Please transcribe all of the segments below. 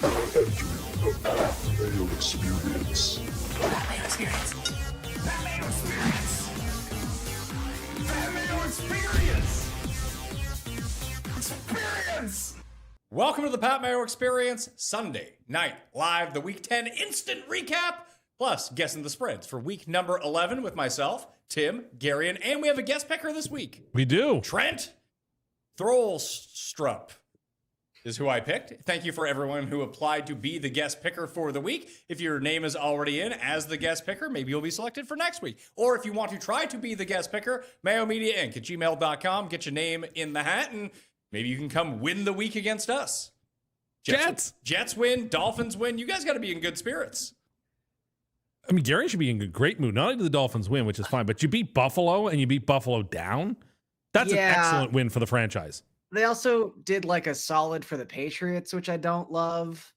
Entering the Mayo Experience. That Mayo Experience. That Mayo Experience. That Mayo Experience. Experience. Welcome to the Pat Mayo Experience, Sunday Night Live, the Week 10 instant recap, plus guessing the spreads for week number 11 with myself, Tim, Garion, and we have a guest picker this week. We do. Trent Throlstrup is who I picked. Thank you for everyone who applied to be the guest picker for the week. If your name is already in as the guest picker, maybe you'll be selected for next week. Or if you want to try to be the guest picker, MayoMediaInc at gmail.com. Get your name in the hat, and maybe you can come win the week against us. Jets win, Dolphins win. You guys got to be in good spirits. I mean, Gary should be in a great mood. Not only did the Dolphins win, which is fine, but you beat Buffalo and you beat Buffalo down. That's an excellent win for the franchise. They also did like a solid for the Patriots, which I don't love.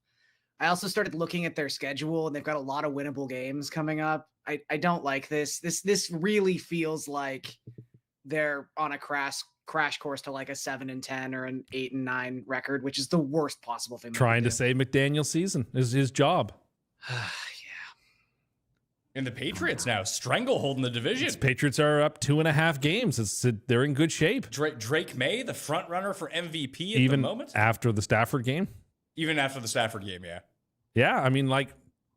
I also started looking at their schedule, and they've got a lot of winnable games coming up. I don't like this. This really feels like they're on a crash course to like a 7-10 or an 8-9 record, which is the worst possible thing. Trying to save McDaniel's season is his job. And the Patriots now strangleholding the division. Patriots are up 2.5 games. They're in good shape. Drake May, the front runner for MVP at Even the moment. after the Stafford game. Even after the Stafford game, yeah. Yeah, I mean, like,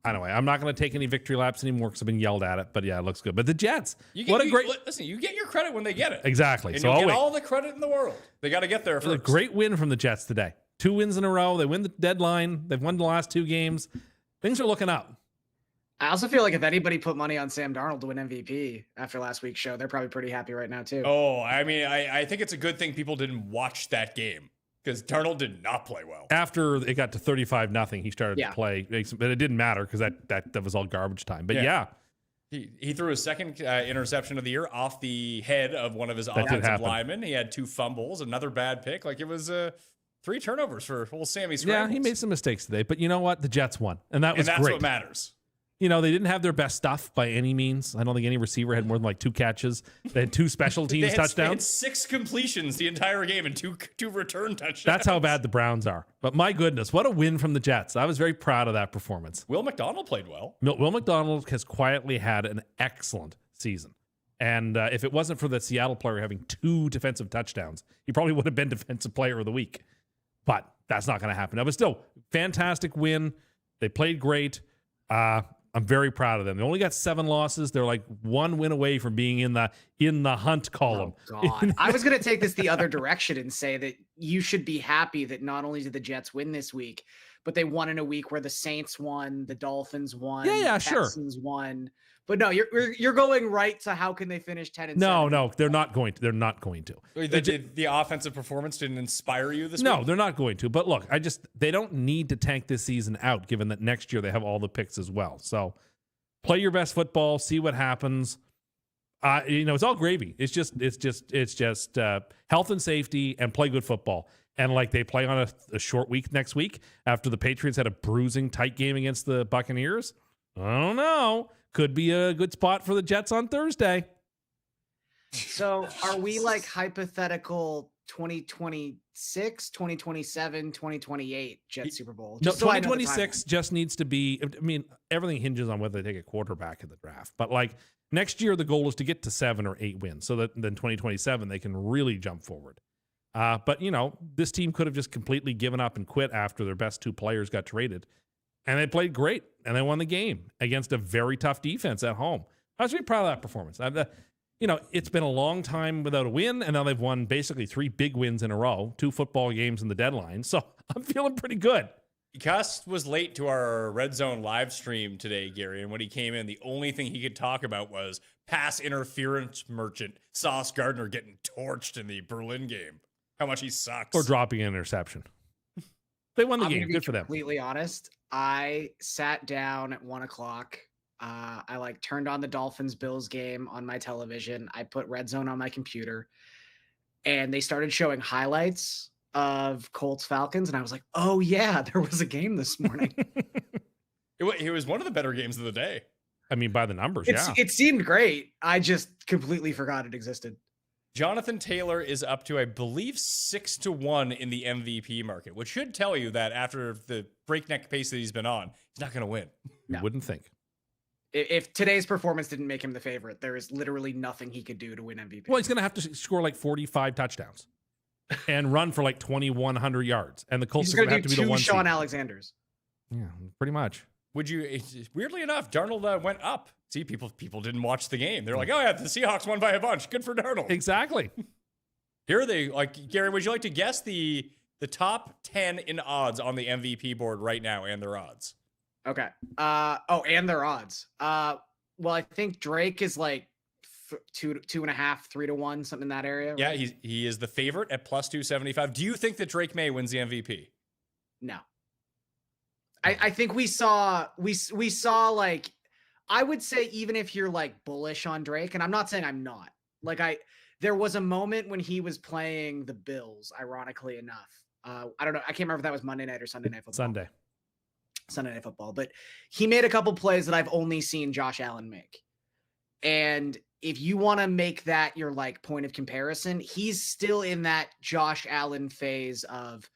anyway, I'm not going to take any victory laps anymore because I've been yelled at it. But yeah, it looks good. But the Jets, listen. You get your credit when they get it. Exactly. And so you get all the credit in the world. They got to get there first. A great win from the Jets today. 2 wins in a row. They win the deadline. They've won the last 2 games. Things are looking up. I also feel like if anybody put money on Sam Darnold to win MVP after last week's show, they're probably pretty happy right now too. Oh, I mean, I think it's a good thing people didn't watch that game because Darnold did not play well. After it got to 35-0, he started to play, but it didn't matter because that was all garbage time. But yeah. He threw his second interception of the year off the head of one of his offensive linemen. He had 2 fumbles, another bad pick. Like it was 3 turnovers for old Sammy Scrambles. Yeah, he made some mistakes today, but you know what? The Jets won, and that's great. What matters. You know, they didn't have their best stuff by any means. I don't think any receiver had more than like 2 catches. They had 2 special teams touchdowns. They had 6 completions the entire game and 2 return touchdowns. That's how bad the Browns are. But my goodness, what a win from the Jets. I was very proud of that performance. Will McDonald played well. Will McDonald has quietly had an excellent season. And if it wasn't for the Seattle player having 2 defensive touchdowns, he probably would have been Defensive Player of the Week. But that's not going to happen. But still, fantastic win. They played great. I'm very proud of them. They only got 7 losses. They're like 1 win away from being in the hunt column. Oh, God. I was going to take this the other direction and say that you should be happy that not only did the Jets win this week, but they won in a week where the Saints won, the Dolphins won, the Texans won. But no, you're going right to how can they finish 10-7? No, they're not going to. They're not going to. The offensive performance didn't inspire you this week? No, they're not going to. But look, they don't need to tank this season out, given that next year they have all the picks as well. So play your best football, see what happens. It's all gravy. It's just health and safety and play good football. And like they play on a short week next week after the Patriots had a bruising tight game against the Buccaneers. I don't know. Could be a good spot for the Jets on Thursday. So are we like hypothetical 2026, 2027, 2028 Jets Super Bowl? No, 2026 just needs to be, I mean, everything hinges on whether they take a quarterback in the draft. But like next year, the goal is to get to 7 or 8 wins so that then 2027, they can really jump forward. But, this team could have just completely given up and quit after their best 2 players got traded. And they played great, and they won the game against a very tough defense at home. I was really proud of that performance. It's been a long time without a win, and now they've won basically 3 big wins in a row, 2 football games in the deadline. So I'm feeling pretty good. Cust was late to our Red Zone live stream today, Gary, and when he came in, the only thing he could talk about was pass interference merchant Sauce Gardner getting torched in the Berlin game. How much he sucks. Or dropping an interception. They won the game. Good for them. Completely honest, I sat down at 1:00. I turned on the Dolphins-Bills game on my television. I put Red Zone on my computer, and they started showing highlights of Colts-Falcons, and I was like, oh yeah, there was a game this morning. It was one of the better games of the day. I mean, by the numbers, It seemed great. I just completely forgot it existed. Jonathan Taylor is up to, I believe, 6-1 in the MVP market, which should tell you that after the breakneck pace that he's been on, he's not going to win. You wouldn't think. If today's performance didn't make him the favorite, there is literally nothing he could do to win MVP. Well, he's going to have to score like 45 touchdowns and run for like 2,100 yards. And the Colts He's are going going to to have do to be the two one Sean seed. Alexanders. Yeah, pretty much. Weirdly enough, Darnold went up. See, people didn't watch the game. They're like, oh yeah, the Seahawks won by a bunch. Good for Darnold. Exactly. Here are they. Like, Gary, would you like to guess the top 10 in odds on the MVP board right now and their odds? Okay. And their odds. Well, I think Drake is like 2.5, 3-1, something in that area. Yeah, right? he is the favorite at plus 275. Do you think that Drake May wins the MVP? No. I think we saw like, I would say, even if you're like bullish on Drake, and I'm not saying I'm not, like there was a moment when he was playing the Bills, ironically enough. I don't know. I can't remember if that was Monday night or Sunday night football. Sunday night football, but he made a couple plays that I've only seen Josh Allen make. And if you want to make that your like point of comparison, he's still in that Josh Allen phase of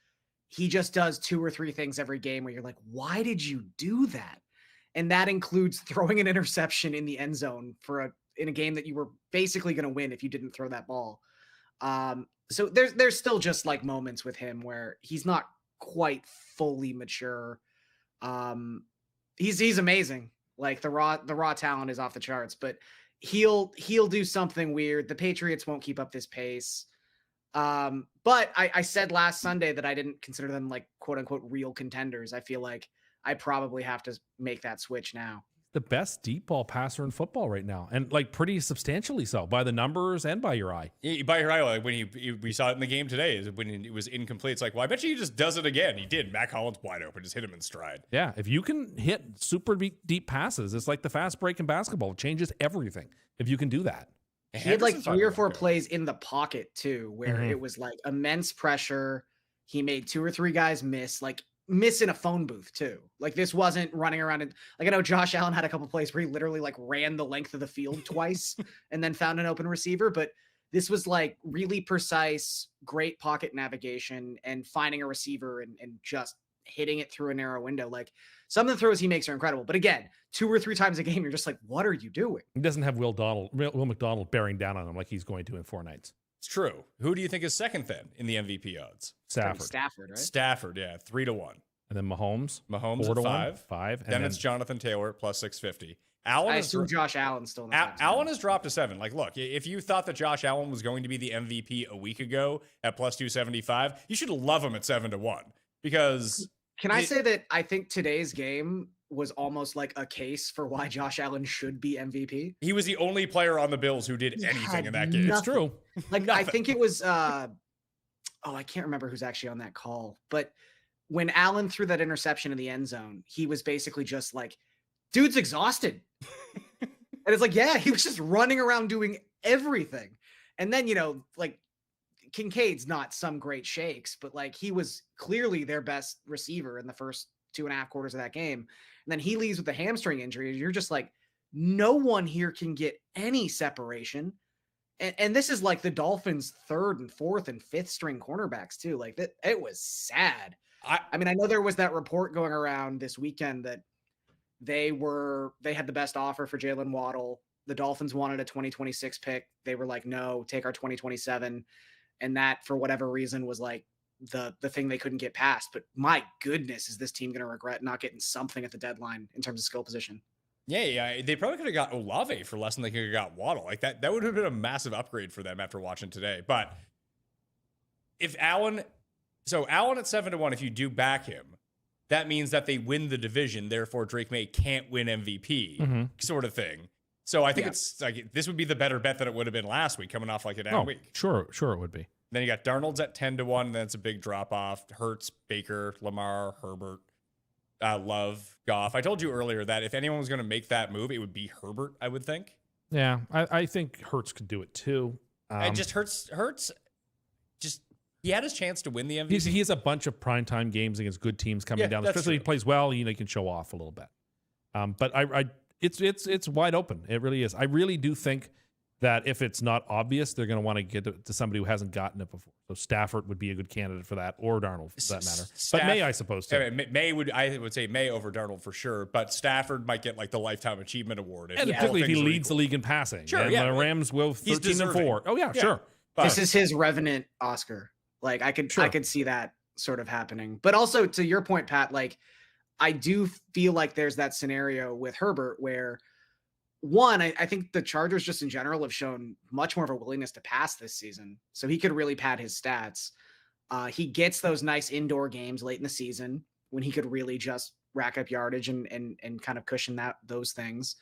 he just does 2 or 3 things every game where you're like, why did you do that? And that includes throwing an interception in the end zone in a game that you were basically going to win if you didn't throw that ball. So there's still just like moments with him where he's not quite fully mature. He's amazing. Like the raw talent is off the charts, but he'll do something weird. The Patriots won't keep up this pace. But I said last Sunday that I didn't consider them like quote unquote real contenders. I feel like I probably have to make that switch now. The best deep ball passer in football right now, and like pretty substantially so by the numbers and by your eye. Yeah, by your eye, like when we saw it in the game today, is when it was incomplete. It's like, well, I bet you he just does it again. He did. Mac Hollins wide open, just hit him in stride. Yeah, if you can hit super deep passes, it's like the fast break in basketball. It changes everything if you can do that. He had like 3 or 4 plays in the pocket too, where it was like immense pressure. He made 2 or 3 guys miss in a phone booth too. Like this wasn't running around and like I know Josh Allen had a couple plays where he literally like ran the length of the field twice and then found an open receiver, but this was like really precise, great pocket navigation and finding a receiver and just hitting it through a narrow window. Like some of the throws he makes are incredible, but again, 2 or 3 times a game, you're just like, what are you doing? He doesn't have Will McDonald bearing down on him like he's going to in 4 nights. It's true. Who do you think is second then in the MVP odds? Stafford, right? Stafford, yeah, 3-1. And then Mahomes 4 at 5. 5. And Then it's Jonathan Taylor plus 650. Allen I assume Josh Allen's still in the top 10. Allen has dropped to 7. Like, look, if you thought that Josh Allen was going to be the MVP a week ago at plus 275, you should love him at 7-1 because. Can I say that I think today's game was almost like a case for why Josh Allen should be MVP? He was the only player on the Bills who did anything in that game. It's true. Like I think it was I can't remember who's actually on that call, but when Allen threw that interception in the end zone, he was basically just like, dude's exhausted. And it's like, yeah, he was just running around doing everything. And then, like Kincaid's not some great shakes, but like he was clearly their best receiver in the first 2.5 quarters of that game. And then he leaves with a hamstring injury. You're just like, no one here can get any separation. And this is like the Dolphins' 3rd and 4th and 5th string cornerbacks too. Like that, it was sad. I mean, I know there was that report going around this weekend that they had the best offer for Jalen Waddle. The Dolphins wanted a 2026 pick. They were like, no, take our 2027. And that, for whatever reason, was like the thing they couldn't get past. But my goodness, is this team going to regret not getting something at the deadline in terms of skill position? Yeah. They probably could have got Olave for less than they could have got Waddle. Like that would have been a massive upgrade for them after watching today. But if Allen at 7-1, if you do back him, that means that they win the division. Therefore, Drake May can't win MVP, sort of thing. So I think it's like this would be the better bet than it would have been last week, coming off like a down week. Sure, it would be. Then you got Darnold's at 10-1, and then it's a big drop off. Hurts, Baker, Lamar, Herbert, Love, Goff. I told you earlier that if anyone was going to make that move, it would be Herbert, I would think. Yeah, I think Hurts could do it too. It just Hurts. Just he had his chance to win the MVP. He has a bunch of primetime games against good teams coming down. Especially if he plays well, he can show off a little bit. But it's wide open. It really is. I really do think that if it's not obvious, they're going to want to get it to somebody who hasn't gotten it before. So Stafford would be a good candidate for that, or Darnold for that matter. But May, I suppose, too. I would say May over Darnold for sure, but Stafford might get like the Lifetime Achievement Award. And particularly if he leads the league in passing. Sure, and yeah. the Rams will 13-4. Oh, yeah, sure. But This is his Revenant Oscar. Like I could see that sort of happening. But also to your point, Pat, like I do feel like there's that scenario with Herbert where one, I think the Chargers just in general have shown much more of a willingness to pass this season. So he could really pad his stats. He gets those nice indoor games late in the season when he could really just rack up yardage and kind of cushion those things.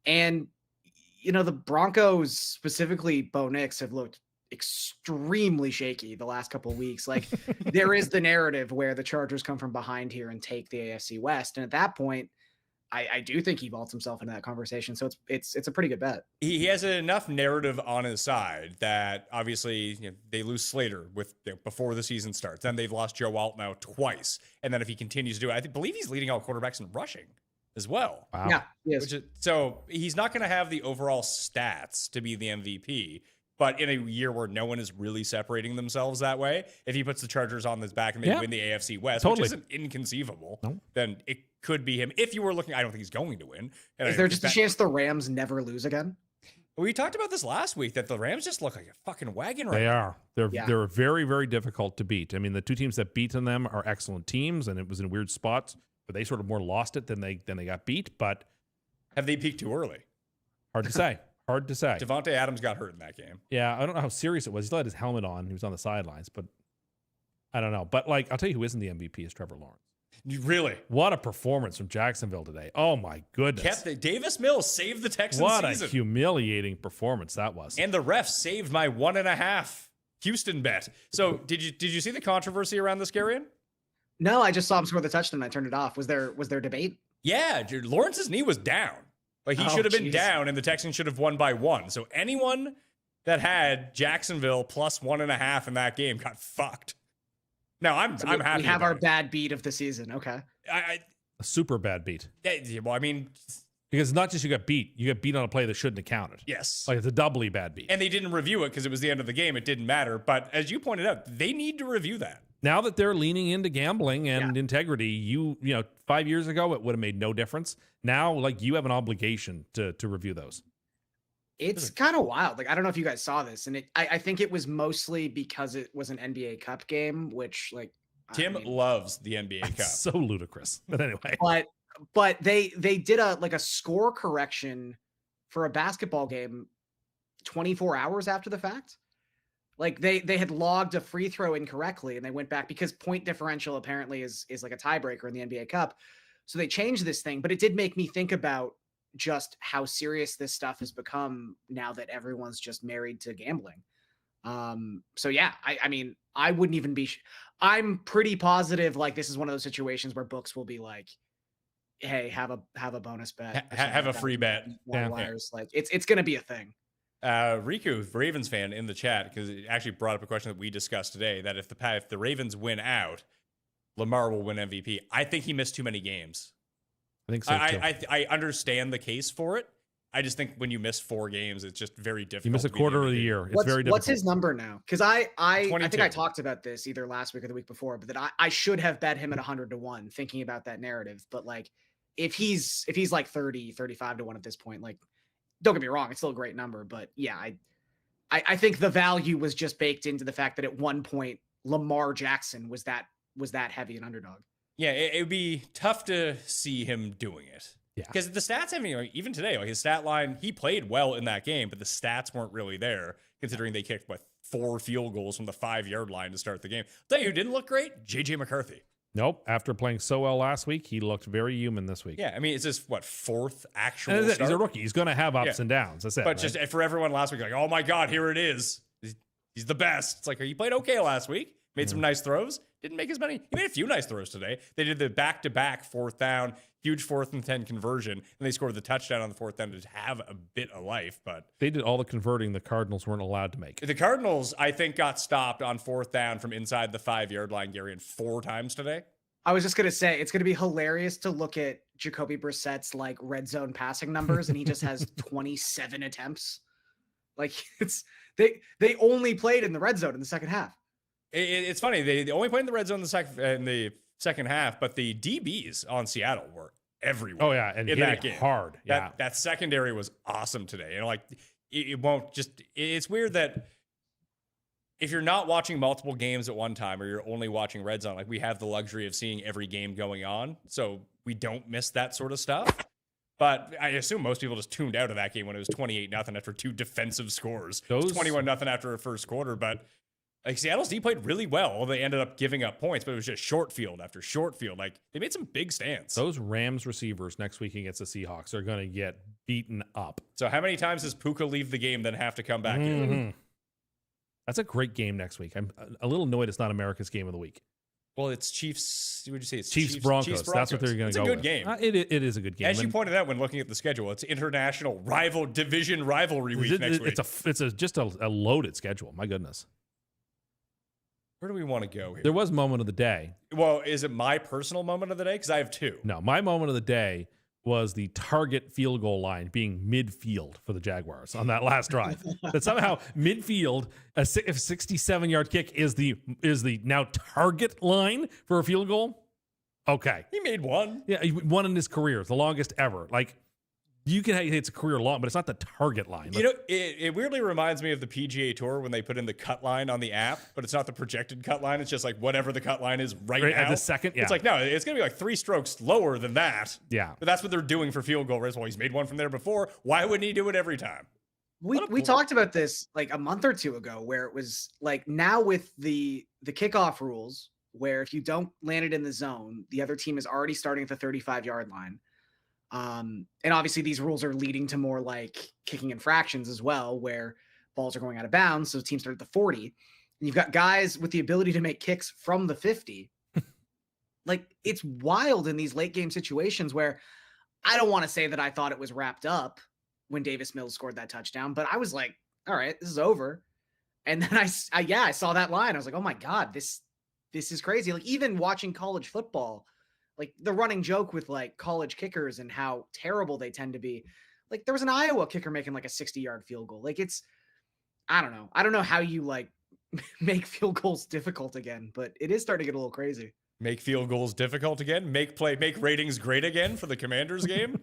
And, you know, the Broncos, specifically Bo Nix, have looked extremely shaky the last couple of weeks. Like there is the narrative where the Chargers come from behind here and take the AFC West. And at that point, I do think he vaults himself into that conversation. So it's a pretty good bet. He has enough narrative on his side that obviously they lose Slater before the season starts. Then they've lost Joe Alt now twice. And then if he continues to do it, believe he's leading all quarterbacks in rushing as well. Wow. Yeah, yes. So he's not going to have the overall stats to be the MVP. But in a year where no one is really separating themselves that way, if he puts the Chargers on his back and they win the AFC West, which isn't inconceivable, then it could be him. If you were looking, I don't think he's going to win. And is there just a chance the Rams never lose again? We talked about this last week that the Rams just look like a fucking wagon right now. They are. They're very, very difficult to beat. I mean, the two teams that beaten them are excellent teams, and it was in weird spots, but they sort of more lost it than they got beat. But have they peaked too early? Hard to say. Hard to say. Devontae Adams got hurt in that game. Yeah, I don't know how serious it was. He still had his helmet on. He was on the sidelines, but I don't know. But like, I'll tell you who isn't the MVP is Trevor Lawrence. Really? What a performance from Jacksonville today. Oh my goodness. Davis Mills saved the Texans What season. a humiliating performance that was. And the refs saved my 1.5 Houston bet. So did you see the controversy around this, Garion? No, I just saw him score the touchdown and I turned it off. Was there debate? Yeah, dude, Lawrence's knee was down. Like he should have been down and the Texans should have won by 1. So anyone that had Jacksonville plus 1.5 in that game got fucked. No, I'm happy. We have our bad beat of the season. Okay. A super bad beat. Well, I mean, because it's not just you got beat on a play that shouldn't have counted. Yes. Like it's a doubly bad beat. And they didn't review it because it was the end of the game. It didn't matter. But as you pointed out, they need to review that. Now that they're leaning into gambling and integrity, you know, 5 years ago, it would have made no difference. Now, like, you have an obligation to review those. It's kind of wild. Like, I don't know if you guys saw this, and I think it was mostly because it was an NBA Cup game, which, like, Tim loves the NBA Cup. So ludicrous. But anyway. But they did a score correction for a basketball game 24 hours after the fact. Like they had logged a free throw incorrectly and they went back because point differential apparently is like a tiebreaker in the NBA Cup. So they changed this thing, but it did make me think about just how serious this stuff has become now that everyone's just married to gambling. So yeah, I mean, I wouldn't even be, I'm pretty positive. Like this is one of those situations where books will be like, hey, have a bonus bet, have a free bet. Wires. Like it's going to be a thing. Riku, Ravens fan in the chat, because it actually brought up a question that we discussed today, that if the Ravens win out, Lamar will win MVP. I think he missed too many games. I think so too. I understand the case for it. I just think when you miss 4 games, it's just very difficult. You miss a quarter of the year. It's very difficult. What's his number now? Because I think I talked about this either last week or the week before, but that I should have bet him at 100-1 thinking about that narrative. But like if he's like 30, 35-1 at this point, like don't get me wrong, it's still a great number, but yeah, I think the value was just baked into the fact that at one point Lamar Jackson was that heavy an underdog. Yeah, it would be tough to see him doing it. Yeah, because the stats, I mean, even today, like his stat line, he played well in that game, but the stats weren't really there, considering they kicked 4 field goals from the 5-yard line to start the game. I'll tell you who didn't look great? JJ McCarthy. Nope. After playing so well last week, he looked very human this week. Yeah, I mean, it's his 4th actual start? He's a rookie. He's going to have ups and downs. That's it. But just for everyone last week, like, oh my God, here it is. He's the best. It's like, you played okay last week. Made some nice throws. Didn't make as many. He made a few nice throws today. They did the back-to-back 4th down, huge 4th and 10 conversion, and they scored the touchdown on the 4th down to have a bit of life. But they did all the converting the Cardinals weren't allowed to make. The Cardinals, I think, got stopped on 4th down from inside the 5-yard line, Garion, 4 times today. I was just going to say, it's going to be hilarious to look at Jacoby Brissett's like red zone passing numbers, and he just has 27 attempts. Like they only played in the red zone in the second half. It's funny. They only played in the red zone in the second half, but the DBs on Seattle were everywhere. Oh yeah, and in that game hard. Yeah, that secondary was awesome today. And like it won't just. It's weird that if you're not watching multiple games at one time, or you're only watching red zone, like we have the luxury of seeing every game going on, so we don't miss that sort of stuff. But I assume most people just tuned out of that game when it was 28-0 after two defensive scores. It was 21-0 after a first quarter, but like Seattle's D played really well. They ended up giving up points, but it was just short field after short field. Like they made some big stands. Those Rams receivers next week against the Seahawks are going to get beaten up. So how many times does Puka leave the game, then have to come back in? That's a great game next week. I'm a little annoyed it's not America's game of the week. Well, it's Chiefs. Would you say it's Chiefs Broncos? That's what they're going to go with. It's a good game. It is a good game. As you pointed out when looking at the schedule, it's international division rivalry week next week. It's just a loaded schedule. My goodness. Where do we want to go here? There was moment of the day. Well, is it my personal moment of the day? Because I have two. No, my moment of the day was the target field goal line being midfield for the Jaguars on that last drive. That somehow midfield, a 67-yard kick is the now target line for a field goal. Okay. He made one. Yeah, one in his career, the longest ever. Like, you can say it's a career long, but it's not the target line. You know, it weirdly reminds me of the PGA Tour when they put in the cut line on the app, but it's not the projected cut line. It's just like whatever the cut line is right now. At the second, yeah. It's like, no, it's going to be like 3 strokes lower than that. Yeah. But that's what they're doing for field goal rates. Well, he's made one from there before. Why wouldn't he do it every time? We talked about this like a month or two ago, where it was like now with the kickoff rules, where if you don't land it in the zone, the other team is already starting at the 35-yard line. And obviously these rules are leading to more like kicking infractions as well, where balls are going out of bounds. So teams start at the 40, and you've got guys with the ability to make kicks from the 50. Like it's wild in these late game situations where I don't want to say that I thought it was wrapped up when Davis Mills scored that touchdown, but I was like, all right, this is over. And then I saw that line. I was like, oh my God, this is crazy. Like even watching college football, like the running joke with like college kickers and how terrible they tend to be. Like there was an Iowa kicker making like a 60-yard field goal. Like I don't know. I don't know how you like make field goals difficult again, but it is starting to get a little crazy. Make field goals difficult again? Make ratings great again for the Commanders game?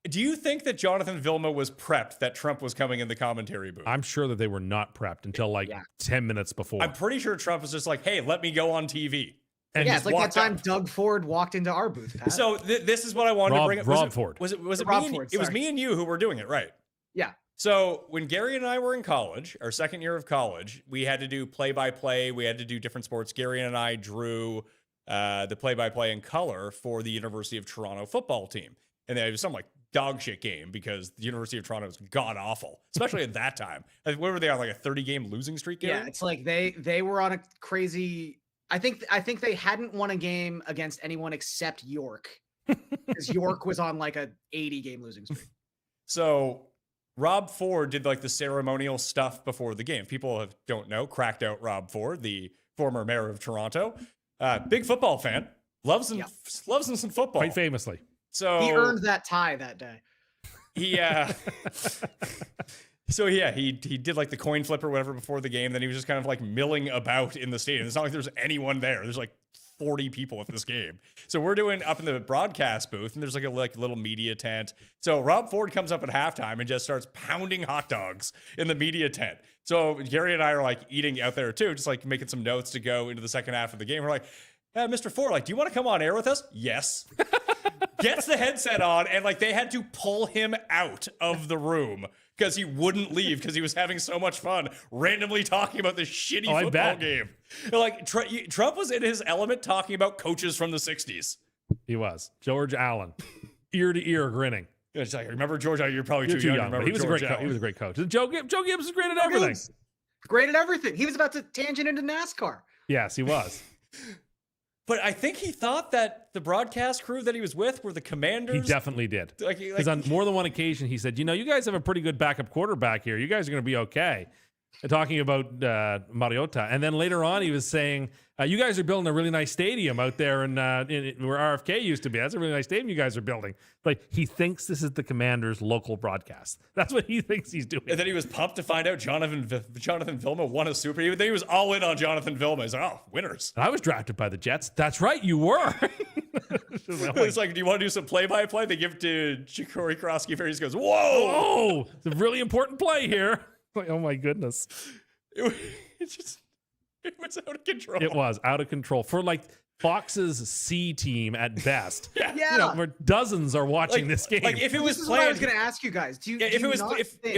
Do you think that Jonathan Vilma was prepped that Trump was coming in the commentary booth? I'm sure that they were not prepped until like 10 minutes before. I'm pretty sure Trump was just like, hey, let me go on TV. And yeah, it's like that time Doug Ford walked into our booth, Pat. So this is what I wanted to bring up. Rob Ford. Was it me and you who were doing it, right? Yeah. So when Gary and I were in college, our second year of college, we had to do play-by-play. We had to do different sports. Gary and I drew the play-by-play in color for the University of Toronto football team. And it was some like dog shit game because the University of Toronto was god-awful, especially at that time. What were they on, like a 30-game losing streak game? Yeah, it's like they were on a crazy... I think they hadn't won a game against anyone except York, because York was on like a 80-game losing streak. So Rob Ford did like the ceremonial stuff before the game. People don't know, cracked out Rob Ford, the former mayor of Toronto. Big football fan, loves him some football. Quite famously. So he earned that tie that day. So yeah, he did like the coin flip or whatever before the game. Then he was just kind of like milling about in the stadium. It's not like there's anyone there. There's like 40 people at this game. So we're doing up in the broadcast booth, and there's like a little media tent. So Rob Ford comes up at halftime and just starts pounding hot dogs in the media tent. So Gary and I are like eating out there too, just like making some notes to go into the second half of the game. We're like, Mr. Ford, like, do you want to come on air with us? Yes. Gets the headset on, and like they had to pull him out of the room because he wouldn't leave because he was having so much fun randomly talking about this shitty football game. Like Trump was in his element talking about coaches from the 60s. He was. George Allen, ear to ear grinning. It's like, remember George Allen? You're probably too young. But he was a great coach. He was a great coach. Joe Gibbs was great at everything. Great at everything. He was about to tangent into NASCAR. Yes, he was. But I think he thought that the broadcast crew that he was with were the Commanders. He definitely did. Because on more than one occasion, he said, you guys have a pretty good backup quarterback here. You guys are going to be okay. talking about Mariota. And then later on, he was saying, you guys are building a really nice stadium out there in where RFK used to be. That's a really nice stadium you guys are building. Like, he thinks this is the Commander's local broadcast. That's what he thinks he's doing. And then he was pumped to find out Jonathan Vilma won a Super. Then he was all in on Jonathan Vilma. He's like, oh, winners. And I was drafted by the Jets. That's right, you were. It's like, do you want to do some play-by-play? They give it to Corey Krosky. He just goes, whoa! Oh, it's a really important play here. Like, oh my goodness. It was out of control. It was out of control for like Fox's C team at best. Yeah. You know, where dozens are watching this game. Like if it was This is what I was planned, going to ask you guys. Do you, if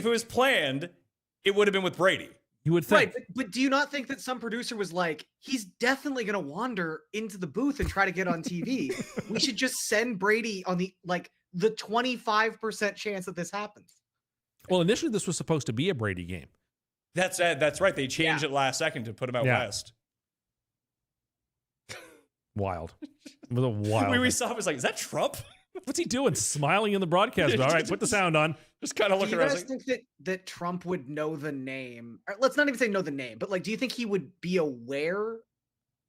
it was planned, it would have been with Brady. you would think. right? But do you not think that some producer was like, he's definitely going to wander into the booth and try to get on TV? We should just send Brady on the 25% chance that this happens. Well, initially this was supposed to be a Brady game. That's right. They changed it last second to put him out west. Wild. It was a wild. We thing. saw him, was like, is that Trump? What's he doing? Smiling in the broadcast. All right, put the sound on. Just kind of Do looking you around. guys think that Trump would know the name? Or let's not even say know the name, but like, do you think he would be aware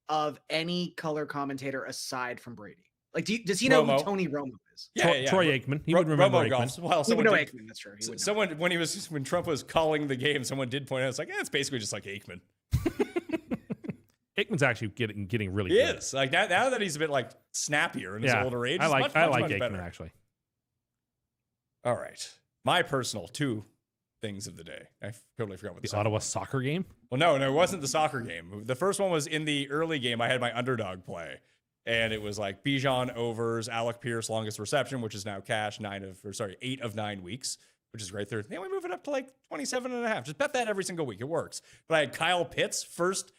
of any color commentator aside from Brady? Like, does he know Romo. who Tony Romo is? Troy Aikman. He would remember Romo Aikman. golfs. Well, He would someone know did, Aikman. That's true. He would know. when Trump was calling the game, someone did point out, it's like, it's basically just like Aikman. Aikman's actually getting really He good. is. Like now that he's a bit like snappier in his older age. I he's like much Aikman better. actually. All right. My personal two things of the day. I totally forgot what The second Ottawa one. soccer game. Well, no, it wasn't the soccer game. The first one was in the early game. I had my underdog play. And it was like Bijan overs, Alec Pierce longest reception, which is now cash 8 of 9 weeks, which is great. They only move it up to like 27.5. Just bet that every single week. It works. But I had Kyle Pitts first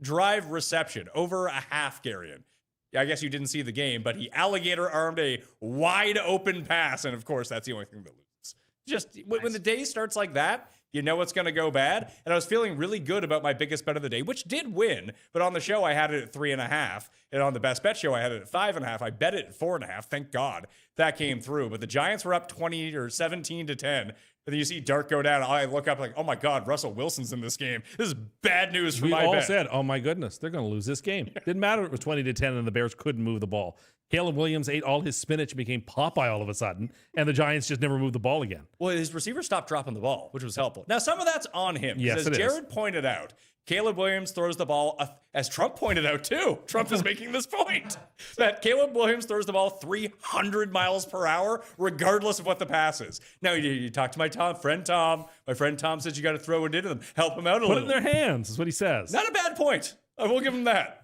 drive reception over a half, Garion. Yeah, I guess you didn't see the game, but he alligator armed a wide open pass. And of course, that's the only thing that loses. Just when the day starts like that, you know it's going to go bad. And I was feeling really good about my biggest bet of the day, which did win. But on the show, I had it at 3.5. And on the best bet show, I had it at 5.5. I bet it at 4.5. Thank God that came through. But the Giants were up 20 or 17-10. And then you see Dart go down. I look up like, oh my God, Russell Wilson's in this game. This is bad news for We my all bet. said, oh my goodness, they're going to lose this game. Didn't matter if it was 20-10 and the Bears couldn't move the ball. Caleb Williams ate all his spinach and became Popeye all of a sudden, and the Giants just never moved the ball again. Well, his receiver stopped dropping the ball, which was helpful. Now, some of that's on him. Yes, As it is. Jared pointed out, Caleb Williams throws the ball, as Trump pointed out too. Trump is making this point that Caleb Williams throws the ball 300 miles per hour, regardless of what the pass is. Now, you talk to my friend Tom. My friend Tom says you got to throw it into them. Help him out a Put it little. in their hands, is what he says. Not a bad point. I will give him that.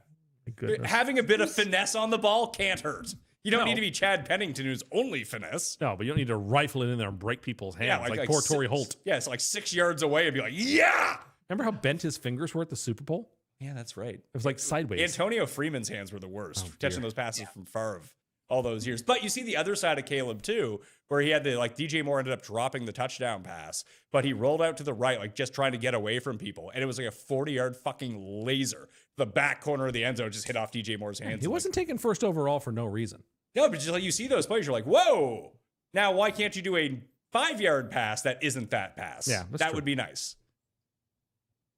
My goodness. Having a bit of finesse on the ball can't hurt. You don't No. need to be Chad Pennington, who's only finesse. No, but you don't need to rifle it in there and break people's hands like poor Torrey Holt. Yeah, it's like 6 yards away and be like, yeah! Remember how bent his fingers were at the Super Bowl? Yeah, that's right. It was like sideways. Antonio Freeman's hands were the worst, Oh, catching dear. those passes from Favre all those years. But you see the other side of Caleb too, where he had DJ Moore ended up dropping the touchdown pass, but he rolled out to the right, like just trying to get away from people. And it was like a 40-yard fucking laser. The back corner of the end zone just hit off DJ Moore's hands. He wasn't taken first overall for no reason. No, but just like you see those plays, you're like, whoa. Now, why can't you do a 5-yard pass that isn't that pass? Yeah, that's that true. would be nice.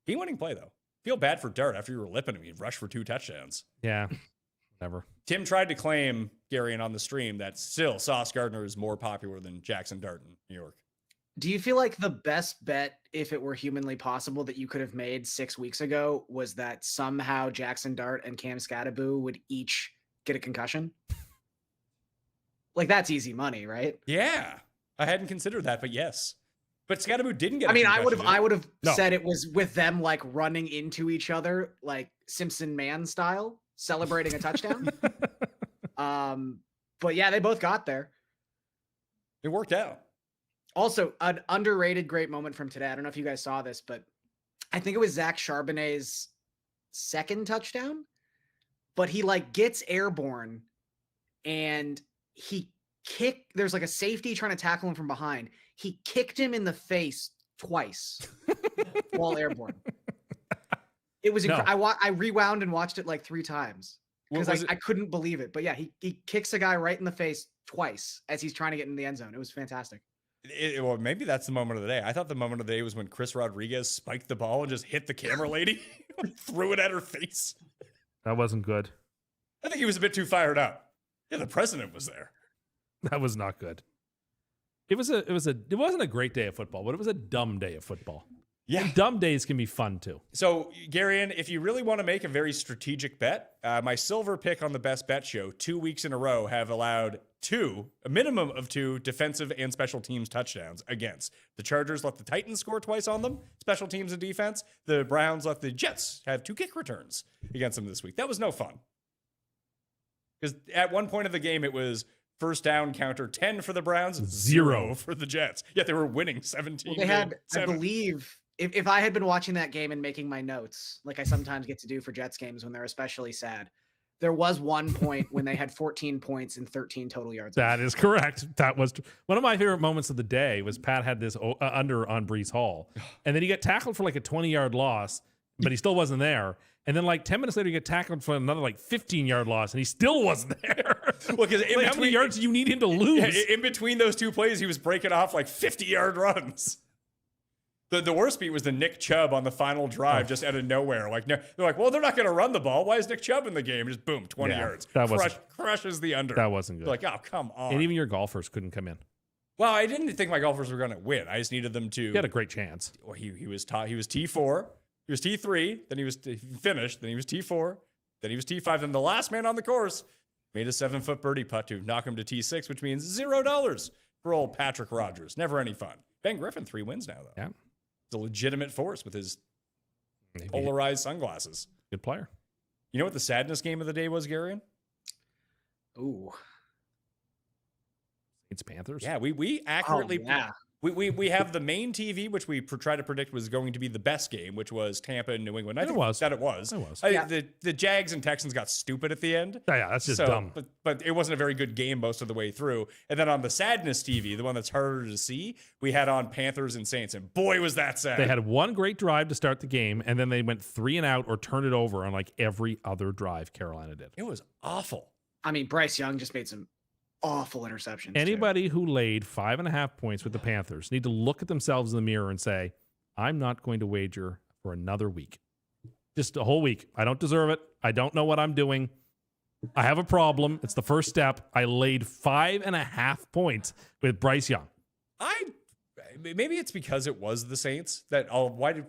Game-winning play, though. Feel bad for Dart after you were lipping him. He rushed for 2 touchdowns. Yeah, whatever. Tim tried to claim, Garion, on the stream that still Sauce Gardner is more popular than Jackson Dart in New York. Do you feel like the best bet, if it were humanly possible, that you could have made 6 weeks ago was that somehow Jackson Dart and Cam Scattaboo would each get a concussion? Like, that's easy money, right? Yeah. I hadn't considered that, but yes. But Scattaboo didn't get I mean, I would have No. said it was with them like running into each other, like Simpson Man style, celebrating a touchdown. But yeah, they both got there. It worked out. Also, an underrated great moment from today. I don't know if you guys saw this, but I think it was Zach Charbonnet's second touchdown, but he like gets airborne and there's like a safety trying to tackle him from behind. He kicked him in the face twice while airborne. It was incredible. I rewound and watched it like 3 times because I couldn't believe it. But yeah, he kicks a guy right in the face twice as he's trying to get in the end zone. It was fantastic. Well, maybe that's the moment of the day. I thought the moment of the day was when Chris Rodriguez spiked the ball and just hit the camera lady, threw it at her face. That wasn't good. I think he was a bit too fired up. Yeah, the president was there. That was not good. It wasn't a great day of football, but it was a dumb day of football. Yeah. And dumb days can be fun too. So, Garion, if you really want to make a very strategic bet, my silver pick on the Best Bet Show 2 weeks in a row have allowed a minimum of 2 defensive and special teams touchdowns against. The Chargers let the Titans score twice on them, special teams and defense. The Browns let the Jets have 2 kick returns against them this week. That was no fun. Because at one point of the game, it was first down counter 10 for the Browns, 0 for the Jets. Yet they were winning 17. Well, they had, I believe, if I had been watching that game and making my notes, like I sometimes get to do for Jets games when they're especially sad, there was one point when they had 14 points and 13 total yards. That is correct. That was one of my favorite moments of the day. Was Pat had this under on Breece Hall, and then he got tackled for like a 20-yard loss, but he still wasn't there. And then like 10 minutes later, he got tackled for another like 15-yard loss, and he still wasn't there. Well, because like, how many yards do you need him to lose? Yeah, in between those 2 plays, he was breaking off like 50-yard runs. The worst beat was the Nick Chubb on the final drive, just out of nowhere. Like, no, they're like, well, they're not going to run the ball. Why is Nick Chubb in the game? Just boom, 20 yards. That crushes the under. That wasn't good. They're like, oh, come on. And even your golfers couldn't come in. Well, I didn't think my golfers were going to win. I just needed them to. He had a great chance. Well, he was T4, he was T3, then he finished, then he was T4, then he was T5, then the last man on the course made a 7-foot birdie putt to knock him to T6, which means $0 for old Patrick Rogers. Never any fun. Ben Griffin, 3 wins now, though. Yeah. It's a legitimate force with his polarized sunglasses. Good player. You know what the sadness game of the day was, Garion? Ooh. It's Panthers. Yeah, we accurately... Oh, yeah. We have the main TV, which we try to predict was going to be the best game, which was Tampa and New England. I think it was. The Jags and Texans got stupid at the end. Yeah, that's just dumb. But it wasn't a very good game most of the way through. And then on the sadness TV, the one that's harder to see, we had on Panthers and Saints, and boy, was that sad. They had one great drive to start the game, and then they went 3 and out or turned it over on like every other drive Carolina did. It was awful. I mean, Bryce Young just made some awful interceptions. Anybody who laid 5.5 points with the Panthers need to look at themselves in the mirror and say, I'm not going to wager for another week. Just a whole week. I don't deserve it. I don't know what I'm doing. I have a problem. It's the first step. I laid 5.5 points with Bryce Young. Maybe it's because it was the Saints that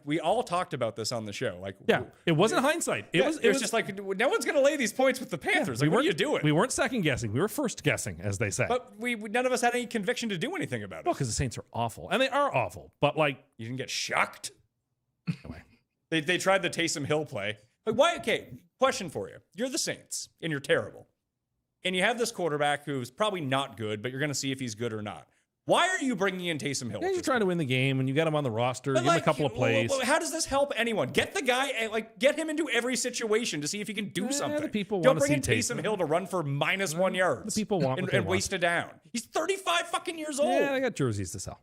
we all talked about this on the show. Like, yeah, it wasn't hindsight. It was just like, no one's going to lay these points with the Panthers. Yeah, like, what are you doing? We weren't second guessing. We were first guessing, as they say. But none of us had any conviction to do anything about it. Well, because the Saints are awful, and they are awful. But like, you didn't get shocked. Anyway, they tried the Taysom Hill play. Like, why? Okay, question for you. You're the Saints, and you're terrible, and you have this quarterback who's probably not good, but you're going to see if he's good or not. Why are you bringing in Taysom Hill? You're trying to win the game, and you got him on the roster. Give him a couple of plays. How does this help anyone? Get the guy, get him into every situation to see if he can do something. The people Don't want bring to see in Taysom Hill to run for -1 yards. The people want and waste it down. He's 35 fucking years old. Yeah, they got jerseys to sell.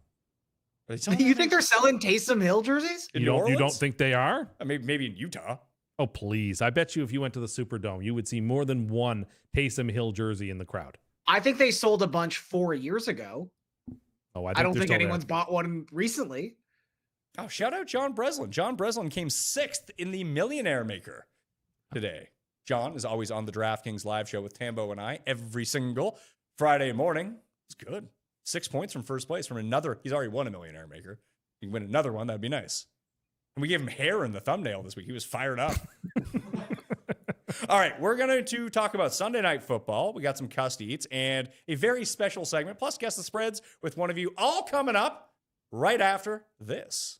You think they're selling Taysom Hill jerseys? In You don't think they are? Maybe in Utah. Oh, please. I bet you if you went to the Superdome, you would see more than one Taysom Hill jersey in the crowd. I think they sold a bunch 4 years ago. Oh, I don't think anyone's bought one recently. Oh, shout out John Breslin. John Breslin came 6th in the Millionaire Maker today. John is always on the DraftKings live show with Tambo and I every single Friday morning. It's good. 6 points from first place from another. He's already won a Millionaire Maker. He can win another one. That'd be nice. And we gave him hair in the thumbnail this week. He was fired up. All right, we're going to talk about Sunday Night Football. We got some Cust Eats and a very special segment, plus Guess the Spreads with one of you, all coming up right after this.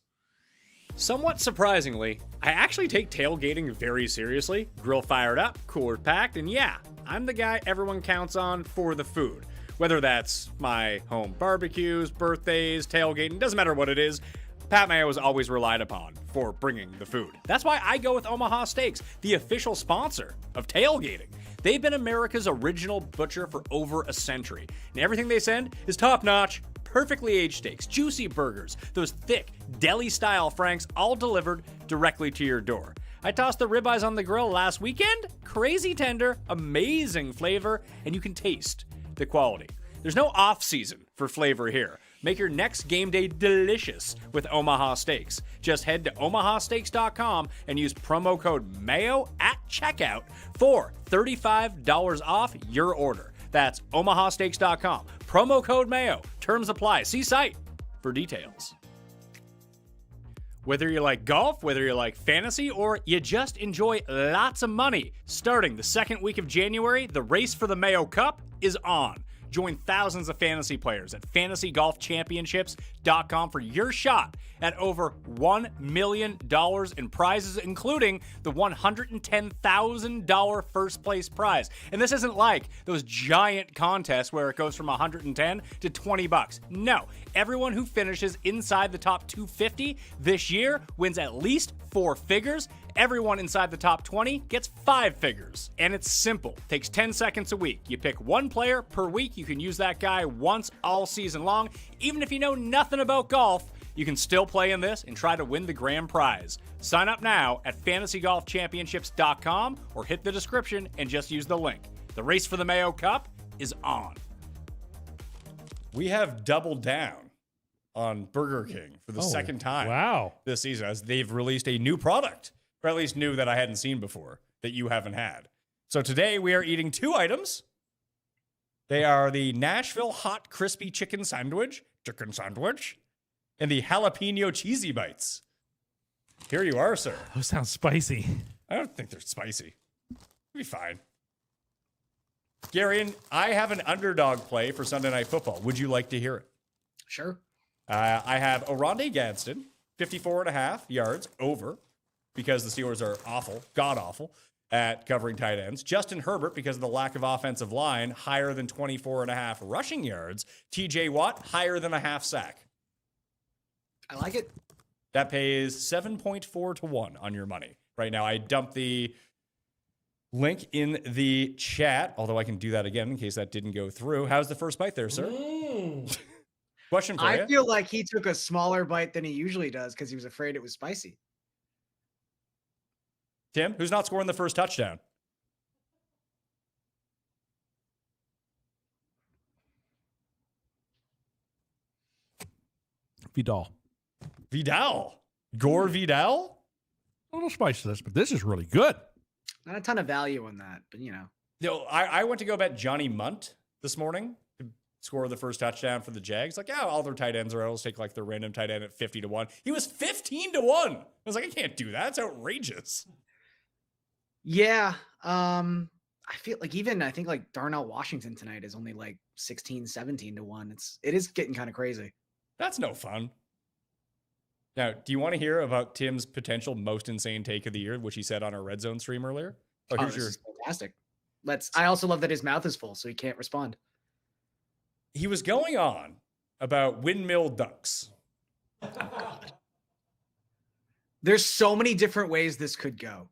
Somewhat surprisingly, I actually take tailgating very seriously. Grill fired up, cooler packed, and yeah, I'm the guy everyone counts on for the food. Whether that's my home barbecues, birthdays, tailgating, doesn't matter what it is, Pat Mayo is always relied upon for bringing the food. That's why I go with Omaha Steaks, the official sponsor of tailgating. They've been America's original butcher for over a century, and everything they send is top-notch, perfectly aged steaks, juicy burgers, those thick, deli-style franks, all delivered directly to your door. I tossed the ribeyes on the grill last weekend, crazy tender, amazing flavor, and you can taste the quality. There's no off-season for flavor here. Make your next game day delicious with Omaha Steaks. Just head to omahasteaks.com and use promo code MAYO at checkout for $35 off your order. That's omahasteaks.com. Promo code MAYO. Terms apply. See site for details. Whether you like golf, whether you like fantasy, or you just enjoy lots of money, starting the second week of January, the race for the Mayo Cup is on. Join thousands of fantasy players at fantasygolfchampionships.com for your shot at over $1 million in prizes, including the $110,000 first place prize. And this isn't like those giant contests where it goes from $110 to $20. No, everyone who finishes inside the top 250 this year wins at least 4 figures. Everyone inside the top 20 gets 5 figures. And it's simple. Takes 10 seconds a week. You pick one player per week. You can use that guy once all season long. Even if you know nothing about golf, you can still play in this and try to win the grand prize. Sign up now at fantasygolfchampionships.com or hit the description and just use the link. The race for the Mayo Cup is on. We have doubled down on Burger King for the second time this season, as they've released a new product, or at least new that I hadn't seen before, that you haven't had. So today we are eating 2 items. They are the Nashville Hot Crispy Chicken Sandwich, and the Jalapeno Cheesy Bites. Here you are, sir. Those sound spicy. I don't think they're spicy. It'll be fine. Garion, I have an underdog play for Sunday Night Football. Would you like to hear it? Sure. I have Oronde Gadsden, 54.5 yards over, because the Steelers are awful, god-awful, at covering tight ends. Justin Herbert, because of the lack of offensive line, higher than 24.5 rushing yards. TJ Watt, higher than a half sack. I like it. That pays 7.4 to 1 on your money right now. I dumped the link in the chat, although I can do that again in case that didn't go through. How's the first bite there, sir? Question for you. I feel like he took a smaller bite than he usually does because he was afraid it was spicy. Tim, who's not scoring the first touchdown? Vidal. Gore Vidal? A little spicy to this, but this is really good. Not a ton of value on that, but you know. I went to go bet Johnny Munt this morning to score the first touchdown for the Jags. Like, yeah, all their tight ends are. I'll take like their random tight end at 50 to 1. He was 15 to 1. I was like, I can't do that. It's outrageous. Yeah. I feel like I think like Darnell Washington tonight is only like 16, 17 to 1. It is getting kind of crazy. That's no fun. Now, do you want to hear about Tim's potential most insane take of the year, which he said on our Red Zone stream earlier? This is fantastic. I also love that his mouth is full, so he can't respond. He was going on about windmill dunks. There's so many different ways this could go.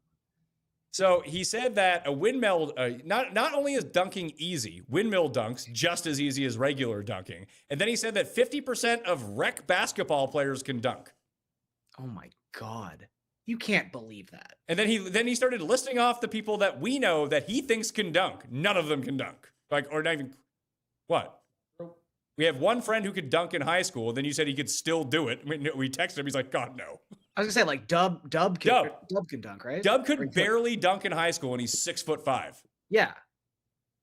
So he said that a windmill, not only is dunking easy, windmill dunks just as easy as regular dunking. And then he said that 50% of rec basketball players can dunk. Oh my God. You can't believe that. And then he started listing off the people that we know that he thinks can dunk. None of them can dunk. Or not even, what? We have one friend who could dunk in high school. Then you said he could still do it. We texted him. He's like, God, no. I was gonna say like Dub can dunk, right? Dub could barely dunk in high school, and he's 6'5". Yeah.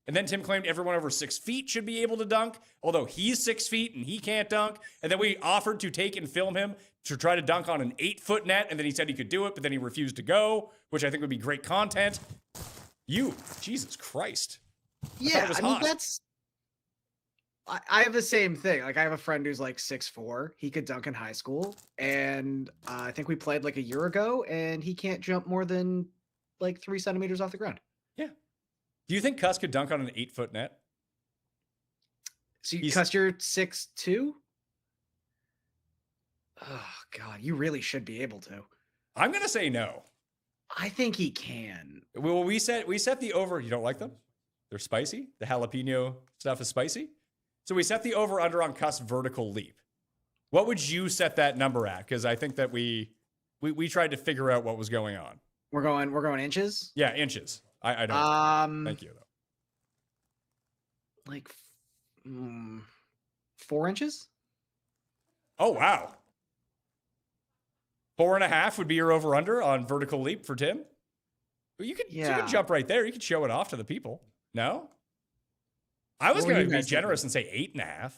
And then Tim claimed everyone over 6 feet should be able to dunk, although he's 6 feet and he can't dunk. And then we offered to take and film him to try to dunk on an 8-foot net, and then he said he could do it, but then he refused to go, which I think would be great content. Jesus Christ. Yeah, I mean that's. I have the same thing. Like I have a friend who's like 6'4". He could dunk in high school, and I think we played like a year ago, and he can't jump more than like 3 centimeters off the ground. Yeah. Do you think Cust could dunk on an 8-foot net? So Cust, you're 6'2"? Oh God, you really should be able to. I'm gonna say no. I think he can. Well, we set the over. You don't like them? They're spicy. The jalapeno stuff is spicy. So we set the over-under on Cust's vertical leap. What would you set that number at? Because I think that we tried to figure out what was going on. We're going inches? Yeah, inches. I don't. Thank you, though. Like 4 inches? Oh, wow. 4.5 would be your over-under on vertical leap for Tim. You could jump right there. You could show it off to the people. No? I was going to be generous and say 8.5.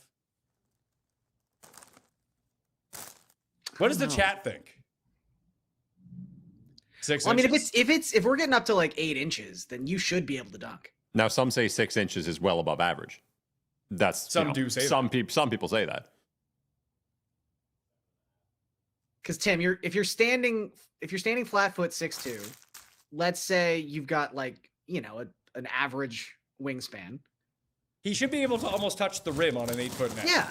What does the chat think? 6 Well, I mean, inches? if we're getting up to like 8 inches, then you should be able to dunk. Now, some say 6 inches is well above average. That's Some do say some people say that. Because Tim, if you're standing flat foot 6'2", let's say you've got like an average wingspan. He should be able to almost touch the rim on an 8-foot net. Yeah.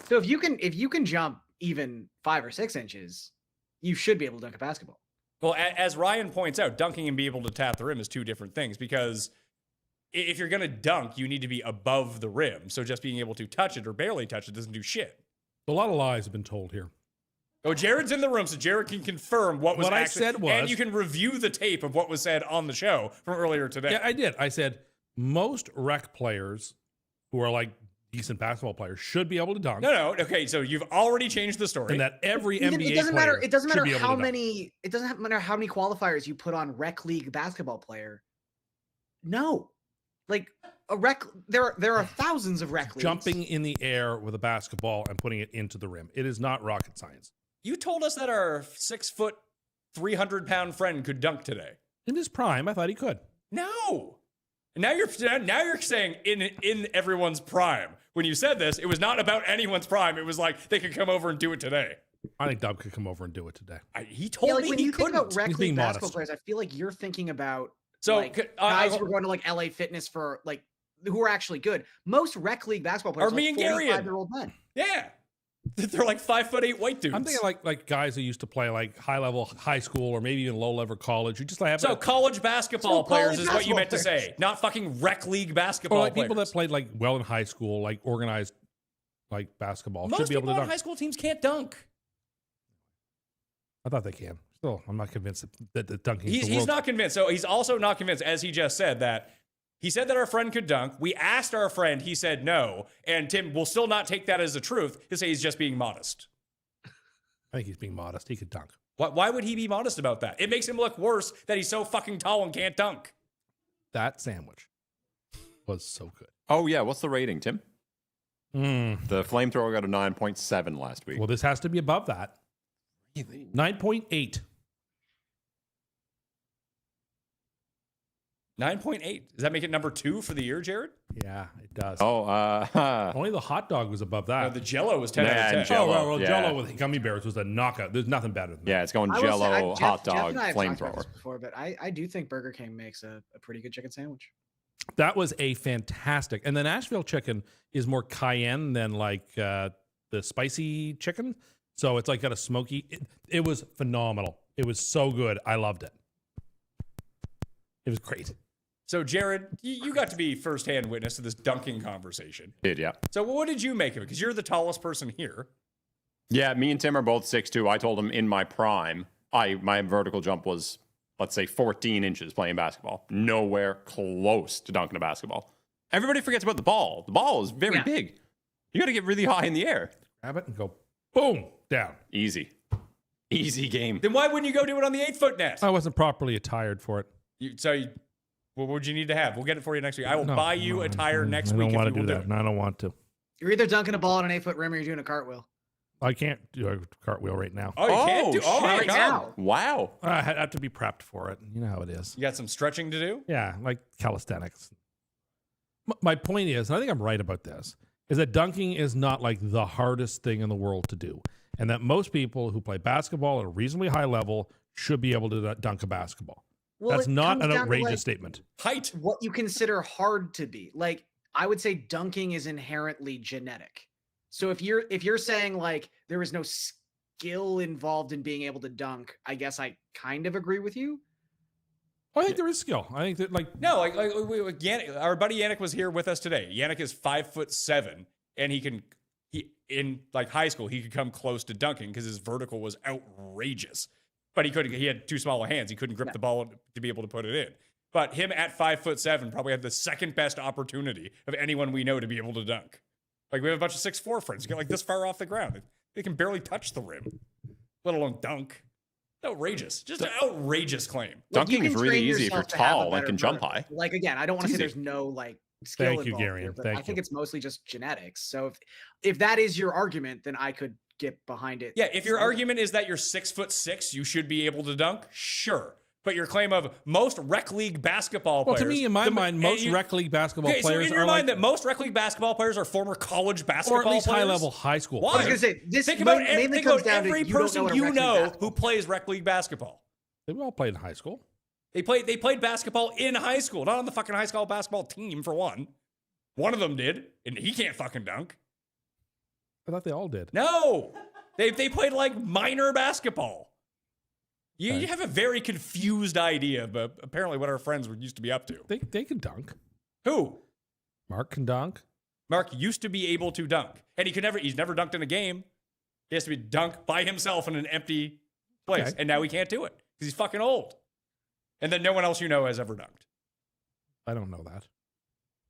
So if you can jump even 5 or 6 inches, you should be able to dunk a basketball. Well, as Ryan points out, dunking and being able to tap the rim is two different things, because if you're going to dunk, you need to be above the rim. So just being able to touch it or barely touch it doesn't do shit. A lot of lies have been told here. Oh, Jared's in the room, so Jared can confirm what I said was, and you can review the tape of what was said on the show from earlier today. Yeah, I did. I said most rec players who are like decent basketball players should be able to dunk. No. Okay, so you've already changed the story. And that every It NBA doesn't player matter. It doesn't should matter be able how to dunk. many. It doesn't matter how many qualifiers you put on rec league basketball player. No, like a rec. There are thousands of rec leagues. Jumping in the air with a basketball and putting it into the rim. It is not rocket science. You told us that our 6-foot, 300-pound friend could dunk today. In his prime, I thought he could. No. Now you're saying in everyone's prime. When you said this, it was not about anyone's prime. It was like they could come over and do it today. I think Dub could come over and do it today. He told me when he you couldn't. think about rec He's league being basketball modest. players, I feel like you're thinking about So, guys who are going to like LA Fitness for like who are actually good. Most rec league basketball players Are me are like and Garion. 45-year-old men. Yeah. They're like 5'8" white dudes. I'm thinking like guys who used to play like high level high school or maybe even low level college. Who just like have So college basketball So players college is what you meant to basketball say, not fucking rec league basketball or like players. people that played like well in high school, like organized like basketball Most should be able people to on dunk. high school teams can't dunk. I thought they can. Still, I'm not convinced that the dunking. is the He's world. not convinced. So he's also not convinced, as he just said, that he said that our friend could dunk. We asked our friend. He said no. And Tim will still not take that as the truth. He'll say he's just being modest. I think he's being modest. He could dunk. Why would he be modest about that? It makes him look worse that he's so fucking tall and can't dunk. That sandwich was so good. Oh yeah, what's the rating, Tim? Mm. The flamethrower got a 9.7 last week. Well, this has to be above that. Really? 9.8. 9.8. Does that make it number 2 for the year, Jared? Yeah, it does. Oh, Only the hot dog was above No, that. the Jello was 10 Nah, out of 10. and Jell-O. well, yeah. Jello with gummy bears was a knockout. There's nothing better than that. yeah, it's going I will say- Jello, Jeff- hot Jeff dog, and I have talked about flamethrower. this before, but I do think Burger King makes a pretty good chicken sandwich. That was a fantastic. And the Nashville chicken is more cayenne than like the spicy chicken. So it's like got a smoky. It was phenomenal. It was so good. I loved it. It was great. So, Jared, you got to be firsthand witness to this dunking conversation. Did yeah. So what did you make of it? Because you're the tallest person here. Yeah, me and Tim are both 6'2". I told him in my prime, my vertical jump was, let's say, 14 inches playing basketball. Nowhere close to dunking a basketball. Everybody forgets about the ball. The ball is very big. You got to get really high in the air. Grab it and go boom down. Easy. Easy game. Then why wouldn't you go do it on the 8-foot net? I wasn't properly attired for it. What would you need to have? We'll get it for you next week. I will buy you a tire next I week don't if want you to will do do that. it. No, I don't want to. You're either dunking a ball on an 8-foot rim or you're doing a cartwheel. I can't do a cartwheel right now. Oh, you can't do. Oh my Right god! now. Wow. I have to be prepped for it. You know how it is. You got some stretching to do. Yeah, like calisthenics. My point is, and I think I'm right about this, is that dunking is not like the hardest thing in the world to do. And that most people who play basketball at a reasonably high level should be able to dunk a basketball. Well, That's it not comes an down to, outrageous like, statement. Height. what you consider hard to be. Like, I would say dunking is inherently genetic. So if you're saying like there is no skill involved in being able to dunk, I guess I kind of agree with you. I think there is skill. I think that like No, like Yannick, our buddy Yannick was here with us today. Yannick is 5'7", and he in like high school he could come close to dunking because his vertical was outrageous. But he had too small of hands. He couldn't grip the ball to be able to put it in. But him at 5'7" probably had the second best opportunity of anyone we know to be able to dunk. Like we have a bunch of 6'4" friends get like this far off the ground. They can barely touch the rim, let alone dunk. Outrageous. Just an outrageous claim. Dunking you is can really train easy if you're yourself to have a tall and better can jump vertical. high. Like again, I don't want to It's say easy. there's no like skill Thank you, involved Garion. here, but Thank I think you. it's mostly just genetics. So if that is your argument, then I could get behind it. Yeah, if your argument is that you're 6'6", you should be able to dunk, sure. But your claim of most rec league basketball Well, players. to me, in my mind, most rec league basketball Okay, so players in your are mind like, that most rec league basketball players are former college basketball or at least players? high level high school. Why? I was players. gonna say this Think about, mainly think comes about down to every you don't know person what a you rec league know basketball who plays rec league basketball. They all played in high school. They played basketball in high school, not on the fucking high school basketball team for one. One of them did, and he can't fucking dunk. I thought they all did. No, they played like minor basketball. You Okay. have a very confused idea of apparently what our friends used to be up to. They can dunk. Who? Mark can dunk. Mark used to be able to dunk, and he's never dunked in a game. He has to be dunked by himself in an empty place, Okay. and now he can't do it because he's fucking old. And then no one else you know has ever dunked. I don't know that.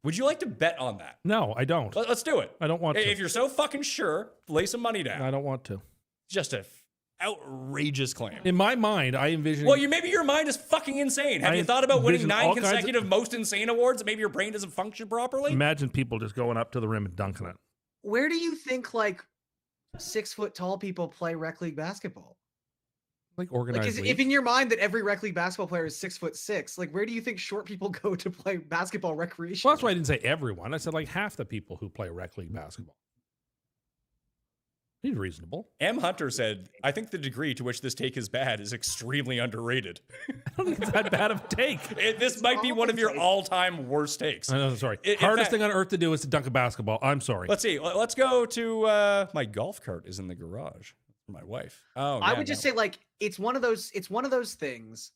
Would you like to bet on that? No, I don't. Let's do it. I don't want to. If you're so fucking sure, lay some money down. I don't want to. Just a outrageous claim. In my mind, I envision. Well, maybe your mind is fucking insane. Have you thought about winning envision 9 all kinds of- consecutive most insane awards? Maybe your brain doesn't function properly. Imagine people just going up to the rim and dunking it. Where do you think like 6 foot tall people play rec league basketball? Like Like, organized. if league. in your mind that every rec league basketball player is 6'6", like where do you think short people go to play basketball recreation? Well, that's why I didn't say everyone. I said like half the people who play rec league basketball. He's reasonable. M. Hunter said, I think the degree to which this take is bad is extremely underrated. I don't think it's that bad of a take. This might be one of your all-time worst takes. I'm sorry. In Hardest fact- thing on earth to do is to dunk a basketball. I'm sorry. Let's see. Let's go to my golf cart is in the garage. My wife. Oh, I yeah, would just no. say like it's one of those things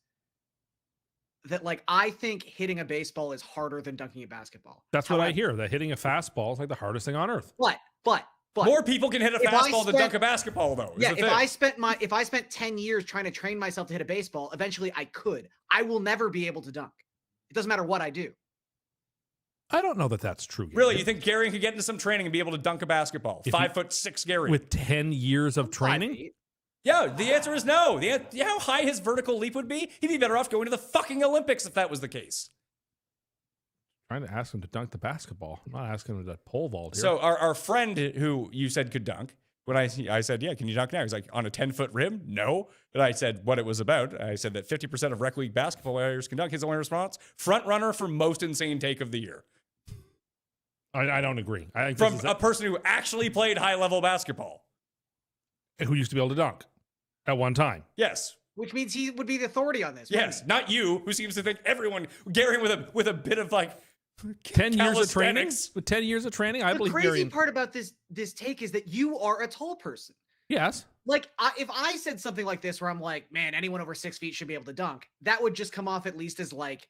that like I think hitting a baseball is harder than dunking a basketball. That's what I However- hear. That hitting a fastball is like the hardest thing on earth. But More people can hit a if I fastball than spent- dunk a basketball, though. is yeah, the if thing. I spent 10 years trying to train myself to hit a baseball, eventually I could. I will never be able to dunk. It doesn't matter what I do. I don't know that that's true. Gary. Really, you think Garion could get into some training and be able to dunk a basketball? If you- 5'6" Garion. with 10 years of 5 training? feet. Yeah, the answer is no. You know how high his vertical leap would be? He'd be better off going to the fucking Olympics if that was the case. Trying to ask him to dunk the basketball. I'm not asking him to pole vault here. So our friend who you said could dunk, when I said, yeah, can you dunk now? He's like, on a 10-foot rim? No. But I said what it was about. I said that 50% of rec league basketball players can dunk. His only response, front runner for most insane take of the year. I don't agree. I think From this is a person who actually played high-level basketball. who used to be able to dunk at one time. Yes. Which means he would be the authority on this. Yes. Not you, who seems to think everyone, Garion with a bit of like 10 years of training? calisthenics. With 10 years of training, I The believe crazy Garion. part about this take is that you are a tall person. Yes. Like, if I said something like this where I'm like, man, anyone over 6 feet should be able to dunk, that would just come off at least as like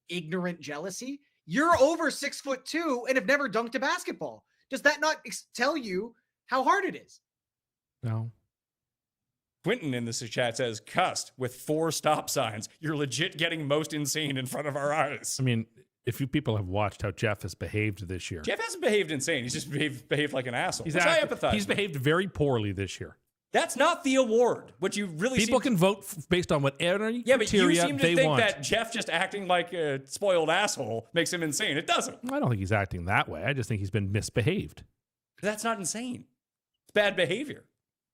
ignorant jealousy. You're over 6'2" and have never dunked a basketball. Does that not tell you how hard it is? No. Quentin in this chat says, Cust, with 4 stop signs, you're legit getting most insane in front of our eyes. I mean, if you people have watched how Jeff has behaved this year, Jeff hasn't behaved insane. He's just behaved like an asshole. he's, Which I empathize he's with. behaved very poorly this year. That's not the award. What you really People seem... can vote based on whatever Yeah, but you criteria seem to they think want. that Jeff just acting like a spoiled asshole makes him insane. It doesn't. I don't think he's acting that way. I just think he's been misbehaved. That's not insane. It's bad behavior.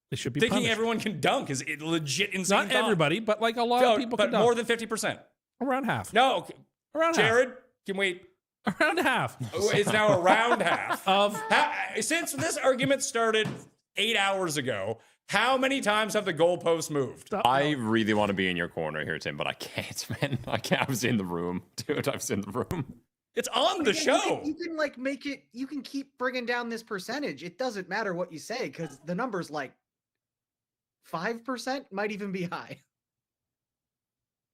It should be Thinking punished. everyone can dunk is a legit insane Not thought. everybody, but like a lot of people but can dunk. more than 50%. Around half. No, okay. Around Jared, can we... half. Around half. It's now around half. Of Since this argument started 8 hours ago, how many times have the goalposts moved? I really want to be in your corner here, Tim, but I can't, man. I can't. I was in the room, dude. I was in the room. It's on the Again, show. You can like make it, you can keep bringing down this percentage. It doesn't matter what you say because the number's like 5%, might even be high.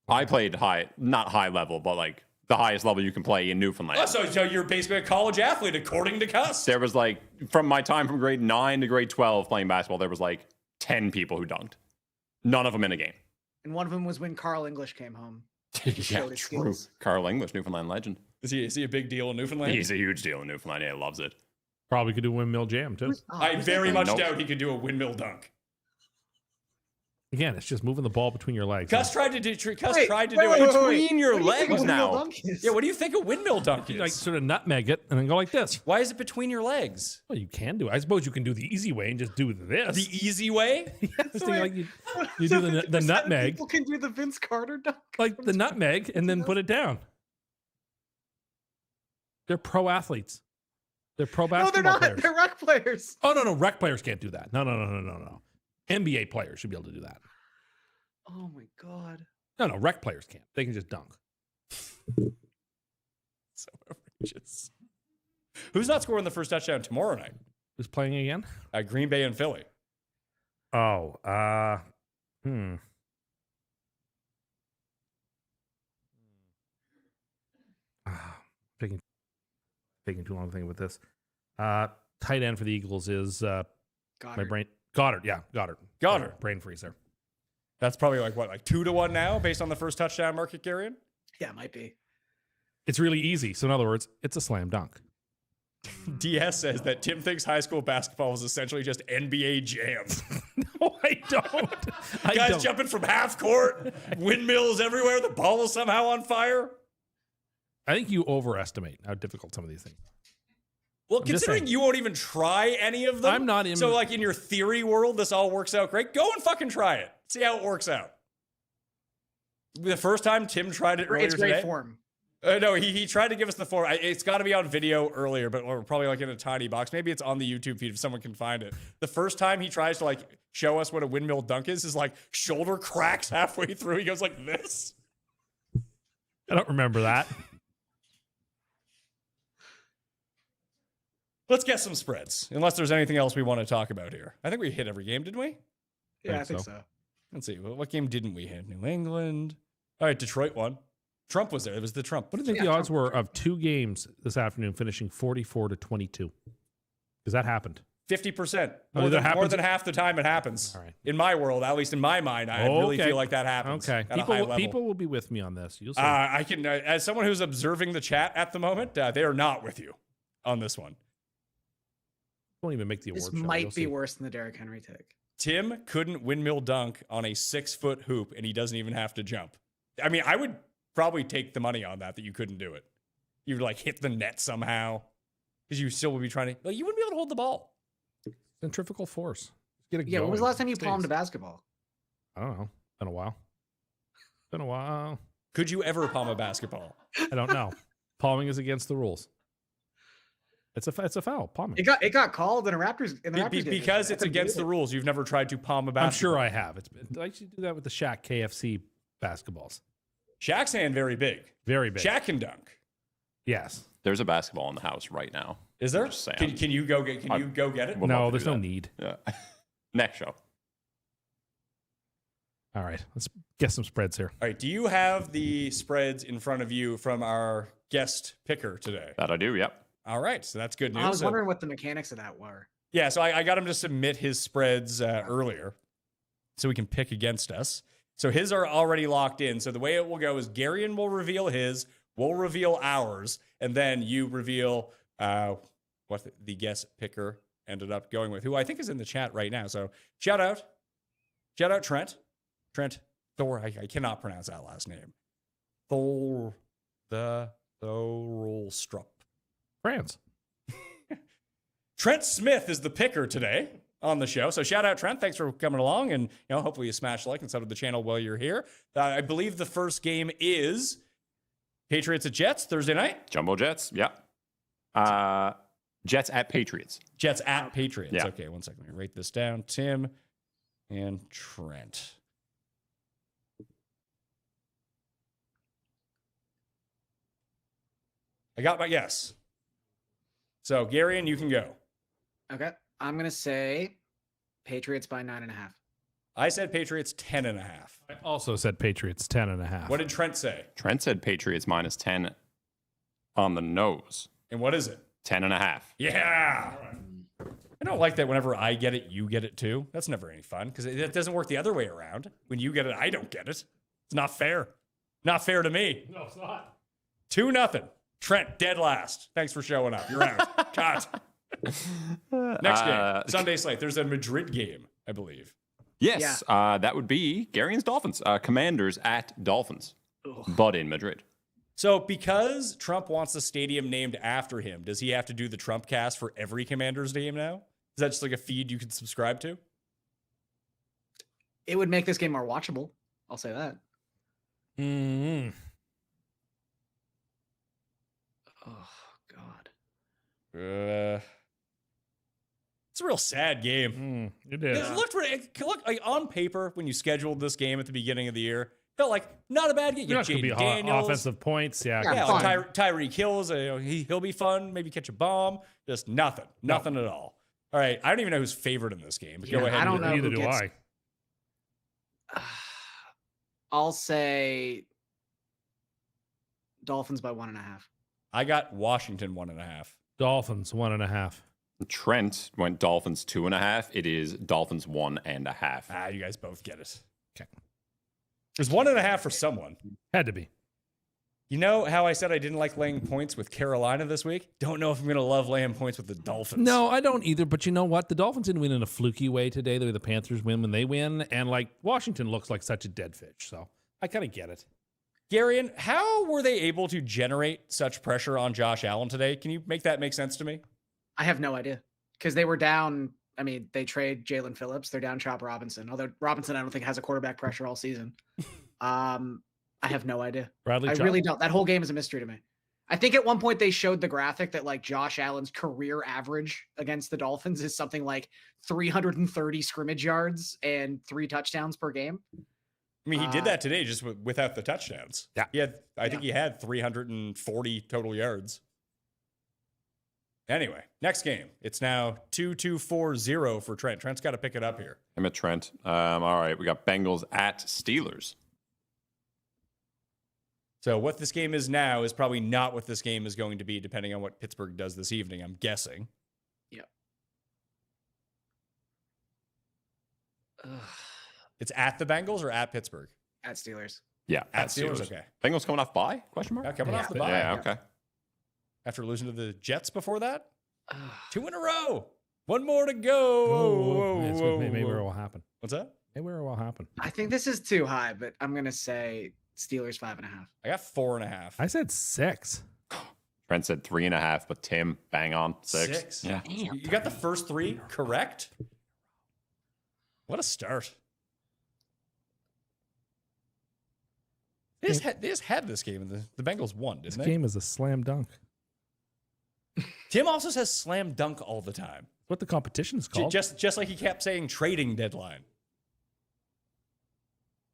I played high, not high level, but like the highest level you can play in Newfoundland. Oh, so you're basically a college athlete, according to Cust. There was like, from my time from grade 9 to grade 12 playing basketball, there was like 10 people who dunked. None of them in a game. And one of them was when Carl English came home. Yeah, showed his true. skills. Carl English, Newfoundland legend. Is he a big deal in Newfoundland? He's a huge deal in Newfoundland. Yeah, he loves it. Probably could do windmill jam too. I very much Nope. doubt he could do a windmill dunk. Again, it's just moving the ball between your legs. Gus tried to do. Gus Wait, tried to wait, do wait, it. wait, wait. Between your What do you think a legs windmill now. dunk is? Yeah, what do you think a windmill dunk is? Like sort of nutmeg it and then go like this. Why is it between your legs? Well, you can do it. I suppose you can do the easy way and just do this. The easy way? Yes, like you do the 50% of nutmeg, People can do the Vince Carter dunk. like the nutmeg, and then put it down. They're pro athletes. They're pro No, they're basketball not. players. They're rec players. Oh no, rec players can't do that. No. NBA players should be able to do that. Oh my god. No, rec players can't. They can just dunk. So outrageous. Who's not scoring the first touchdown tomorrow night? Who's playing again? Green Bay and Philly. Oh, taking too long to think about this. Tight end for the Eagles is my Goddard. brain. Goddard, yeah, Goddard. Brain freeze there. That's probably like 2-1 now, based on the first touchdown market, Garion? Yeah, it might be. It's really easy. So in other words, it's a slam dunk. DS says that Tim thinks high school basketball was essentially just NBA Jam. No, I don't. Guys jumping from half court, windmills everywhere, the ball is somehow on fire. I think you overestimate how difficult some of these things. Well, I'm just considering saying. you won't even try any of them. I'm not in- So, like, in your theory world, this all works out great. Go and fucking try it. See how it works out. The first time Tim tried it earlier It's great today. form. No, he tried to give us the form. It's got to be on video earlier, but we're probably like in a tiny box. Maybe it's on the YouTube feed if someone can find it. The first time he tries to like show us what a windmill dunk is like shoulder cracks halfway through. He goes like this. I don't remember that. Let's get some spreads, unless there's anything else we want to talk about here. I think we hit every game, didn't we? Yeah, I think think so. so. Let's see. What game didn't we hit? New England. All right, Detroit won. Trump was there. It was the Trump. What do you think the odds were of 2 games this afternoon finishing 44-22? Because that happened. 50%. Oh, More that than happens? half the time it happens. All right. In my world, at least in my mind, I really Okay. feel like that happens. Okay. At a high level. People will be with me on this. You'll see. I can, as someone who's observing the chat at the moment, they are not with you on this one. Won't even make the This award show. You'll might be see. worse than the Derrick Henry take. Tim couldn't windmill dunk on a 6-foot hoop, and he doesn't even have to jump. I mean, I would probably take the money on that you couldn't do it. You'd like hit the net somehow, because you still would be trying to. Like, you wouldn't be able to hold the ball. Centrifugal force. Get it Yeah, when was the going. last time you Stays. palmed a basketball? I don't know. Been a while. Could you ever palm a basketball? I don't know. Palming is against the rules. It's a foul. Palming. It got called in a Raptors in the Raptors game. Because I it's couldn't against the believe it. rules. You've never tried to palm a I'm basketball. sure I have. I used to do that with the Shaq KFC basketballs. Shaq's hand very big. Very big. Shaq can dunk. Yes. There's a basketball in the house right now. Is there? Just saying. Can you go get? Can you go get it? Would love No, to there's do no that. need. Yeah. Next show. All right. Let's get some spreads here. All right. Do you have the spreads in front of you from our guest picker today? That I do. Yep. All right. So that's good news. I was So- wondering what the mechanics of that were. yeah. So I got him to submit his spreads earlier so we can pick against us. So his are already locked in. So the way it will go is Garion will reveal his, we'll reveal ours, and then you reveal what the guest picker ended up going with, who I think is in the chat right now. So shout out Trent. Thor. I cannot pronounce that last name. Thorolstrup. France. Trent Smith is the picker today on the show. So shout out Trent. Thanks for coming along. And hopefully you smash like and sub to the channel while you're here. I believe the first game is Patriots at Jets Thursday night. Jumbo Jets. Yep. Jets at Patriots. Jets at Patriots. Yeah. Okay, 1 second. Let me write this down. Tim and Trent. I got my guess. So, Garion, you can go. Okay. I'm gonna say Patriots by 9.5. I said Patriots 10.5. I also said Patriots 10.5. What did Trent say? Trent said Patriots minus 10 on the nose. And what is it? 10.5. Yeah. I don't like that whenever I get it, you get it too. That's never any fun because it doesn't work the other way around. When you get it, I don't get it. It's not fair. Not fair to me. No, it's not. 2-0. Trent, dead last. Thanks for showing up. You're out. Cut. Next game, Sunday slate. There's a Madrid game, I believe. Yes, that would be Garion's Dolphins. Commanders at Dolphins, but in Madrid. So because Trump wants the stadium named after him, does he have to do the Trump cast for every Commanders game now? Is that just like a feed you can subscribe to? It would make this game more watchable. I'll say that. Mm. Oh God. It's a real sad game. It is. It looked like on paper when you scheduled this game at the beginning of the year, felt like not a bad game. You're not going to be Daniels, offensive points. Yeah. Yeah, like Tyreek Hills. He'll be fun. Maybe catch a bomb. Just nothing at all. All right, I don't even know who's favored in this game. But go ahead. I don't know. Neither who do gets- I. I'll say Dolphins by 1.5. I got Washington 1.5. Dolphins 1.5. Trent went Dolphins 2.5. It is Dolphins 1.5. Ah, you guys both get it. Okay. There's 1.5 for someone. Had to be. You know how I said I didn't like laying points with Carolina this week? Don't know if I'm going to love laying points with the Dolphins. No, I don't either. But you know what? The Dolphins didn't win in a fluky way today. The way the Panthers win when they win. And like Washington looks like such a dead fish. So I kind of get it. Garion, how were they able to generate such pressure on Josh Allen today? Can you make that make sense to me? I have no idea because they were down. I mean, they trade Jalen Phillips. They're down Chop Robinson. Although Robinson, I don't think has a quarterback pressure all season. I have no idea. Bradley I Chubb. really don't. That whole game is a mystery to me. I think at one point they showed the graphic that like Josh Allen's career average against the Dolphins is something like 330 scrimmage yards and 3 touchdowns per game. I mean, he did that today just without the touchdowns. Yeah. I think he had 340 total yards. Anyway, next game. It's now 2-2-4-0 for Trent. Trent's got to pick it up here. I'm at Trent. All right, we got Bengals at Steelers. So what this game is now is probably not what this game is going to be, depending on what Pittsburgh does this evening, I'm guessing. Yep. It's at the Bengals or at Pittsburgh? At Steelers. Yeah, At Steelers, okay. Bengals coming off bye? Question mark? Yeah, coming off the bye. Yeah, okay. After losing to the Jets before that? 2 in a row. One more to go. Maybe where it will happen. What's that? Maybe where it will happen. I think this is too high, but I'm gonna say Steelers 5.5. I got 4.5. I said 6. Trent said 3.5, but Tim, bang on 6. 6. Yeah. You got the first 3 correct? What a start. They just had this game, and the Bengals won, This didn't they? game is a slam dunk. Tim also says slam dunk all the time. What the competition is called. Just like he kept saying trading deadline.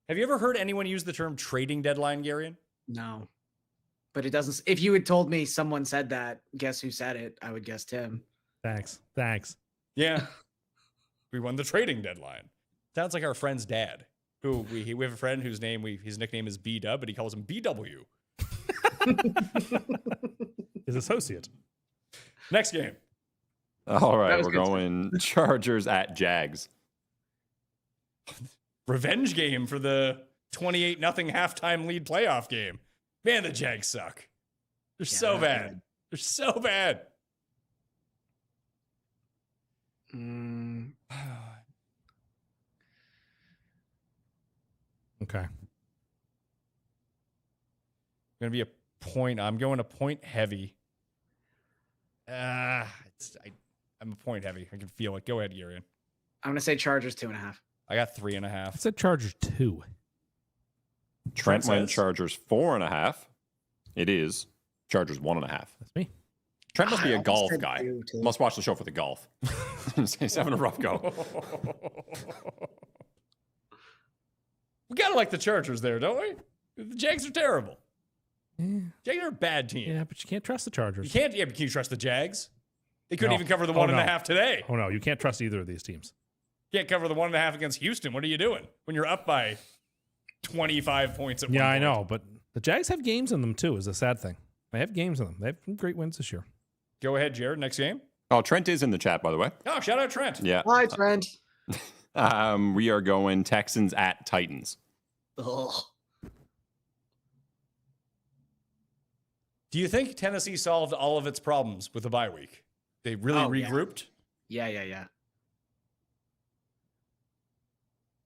Have you ever heard anyone use the term trading deadline, Garion? No. But it doesn't. If you had told me someone said that, guess who said it? I would guess Tim. Thanks. Yeah. We won the trading deadline. Sounds like our friend's dad, who we have a friend whose his nickname is B-Dub, but he calls him BW. His associate. Next game. All right, was we're good. going Chargers at Jags. Revenge game for the 28-0 halftime lead playoff game. Man, the Jags suck. They're so they're bad. bad. They're so bad. Okay. Going to be a point. I'm going a point heavy. I'm a point heavy. I can feel it. Go ahead, Garion. I'm gonna say Chargers 2.5. I got 3.5. I said Chargers 2. Trent went says- Chargers 4.5. It is Chargers 1.5. That's me. Trent must be a almost golf said guy. 2, too. Must watch the show for the golf. He's having a rough go. We got to like the Chargers there, don't we? The Jags are terrible. Yeah. Jags are a bad team. Yeah, but you can't trust the Chargers. You can't. Yeah, but can you trust the Jags? They couldn't No. even cover the Oh, 1.5 no. today. Oh, no. You can't trust either of these teams. Can't cover the 1.5 against Houston. What are you doing when you're up by 25 points at one Yeah, I point? know. But the Jags have games in them, too, is a sad thing. They have games in them. They have some great wins this year. Go ahead, Jared. Next game. Oh, Trent is in the chat, by the way. Oh, shout out Trent. Yeah. Hi, Trent. We are going Texans at Titans. Ugh. Do you think Tennessee solved all of its problems with the bye week? They really Oh, yeah. regrouped. Yeah.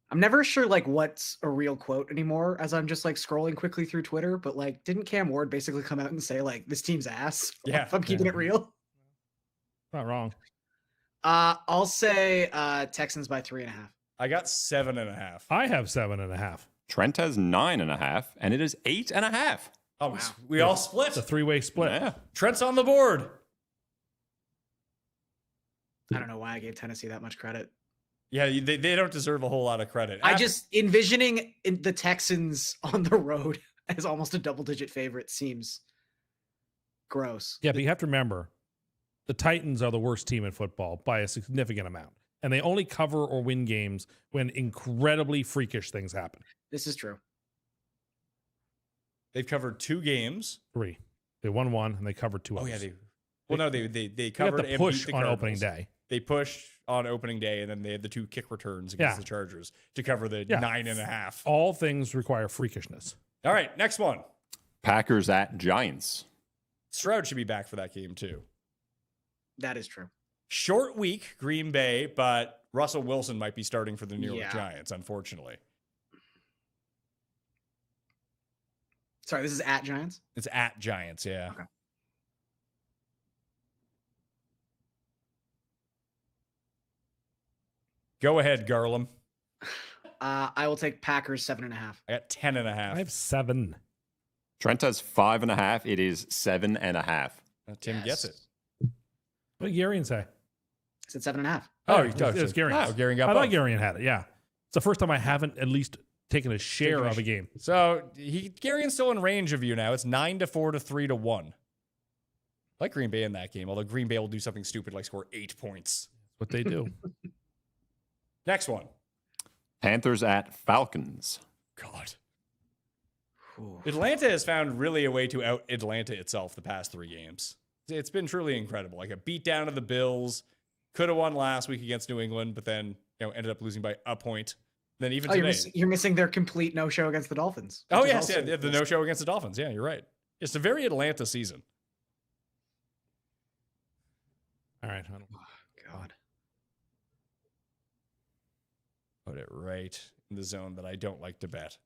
I'm never sure like what's a real quote anymore as I'm just like scrolling quickly through Twitter, but like didn't Cam Ward basically come out and say like this team's ass? Yeah. If I'm keeping it real. Not wrong. I'll say Texans by 3.5. I got 7.5. I have 7.5. Trent has 9.5, and it is 8.5. Oh, we all split. It's a 3-way split. Yeah. Trent's on the board. I don't know why I gave Tennessee that much credit. Yeah, they don't deserve a whole lot of credit. I just envisioning the Texans on the road as almost a double-digit favorite seems gross. Yeah, but you have to remember, the Titans are the worst team in football by a significant amount. And they only cover or win games when incredibly freakish things happen. This is true. They've covered 2 games. 3. They won 1 and they covered 2 Oh others. yeah, they They got covered the and push beat the on Cardinals. opening day. They pushed on opening day, and then they had the 2 kick returns against Yeah. the Chargers to cover the Yeah. 9.5. All things require freakishness. All right, next one. Packers at Giants. Stroud should be back for that game too. That is true. Short week, Green Bay, but Russell Wilson might be starting for the New York Yeah. Giants, unfortunately. Sorry, this is at Giants. It's at Giants, yeah. Okay. Go ahead, Garland. I will take Packers 7.5. I got 10.5. I have 7. Trent has 5.5. It is 7.5. Tim gets it. What did Garion say? I said 7.5. Oh, it was Garion. Oh, Garion got I thought both. Garion had it, yeah. It's the first time I haven't at least taken a share of a game. So Garion's still in range of you now. It's 9-4 to 3-1. I like Green Bay in that game, although Green Bay will do something stupid like score 8 points. What they do. Next one. Panthers at Falcons. God. Ooh. Atlanta has found really a way to out Atlanta itself the past 3 games. It's been truly incredible. Like a beat down of the Bills. Could have won last week against New England, but then ended up losing by a point. Then even today. You're missing their complete no-show against the Dolphins. Oh, which is yes. also- Yeah, the no-show against the Dolphins. Yeah, you're right. It's a very Atlanta season. All right. God. Put it right in the zone that I don't like to bet.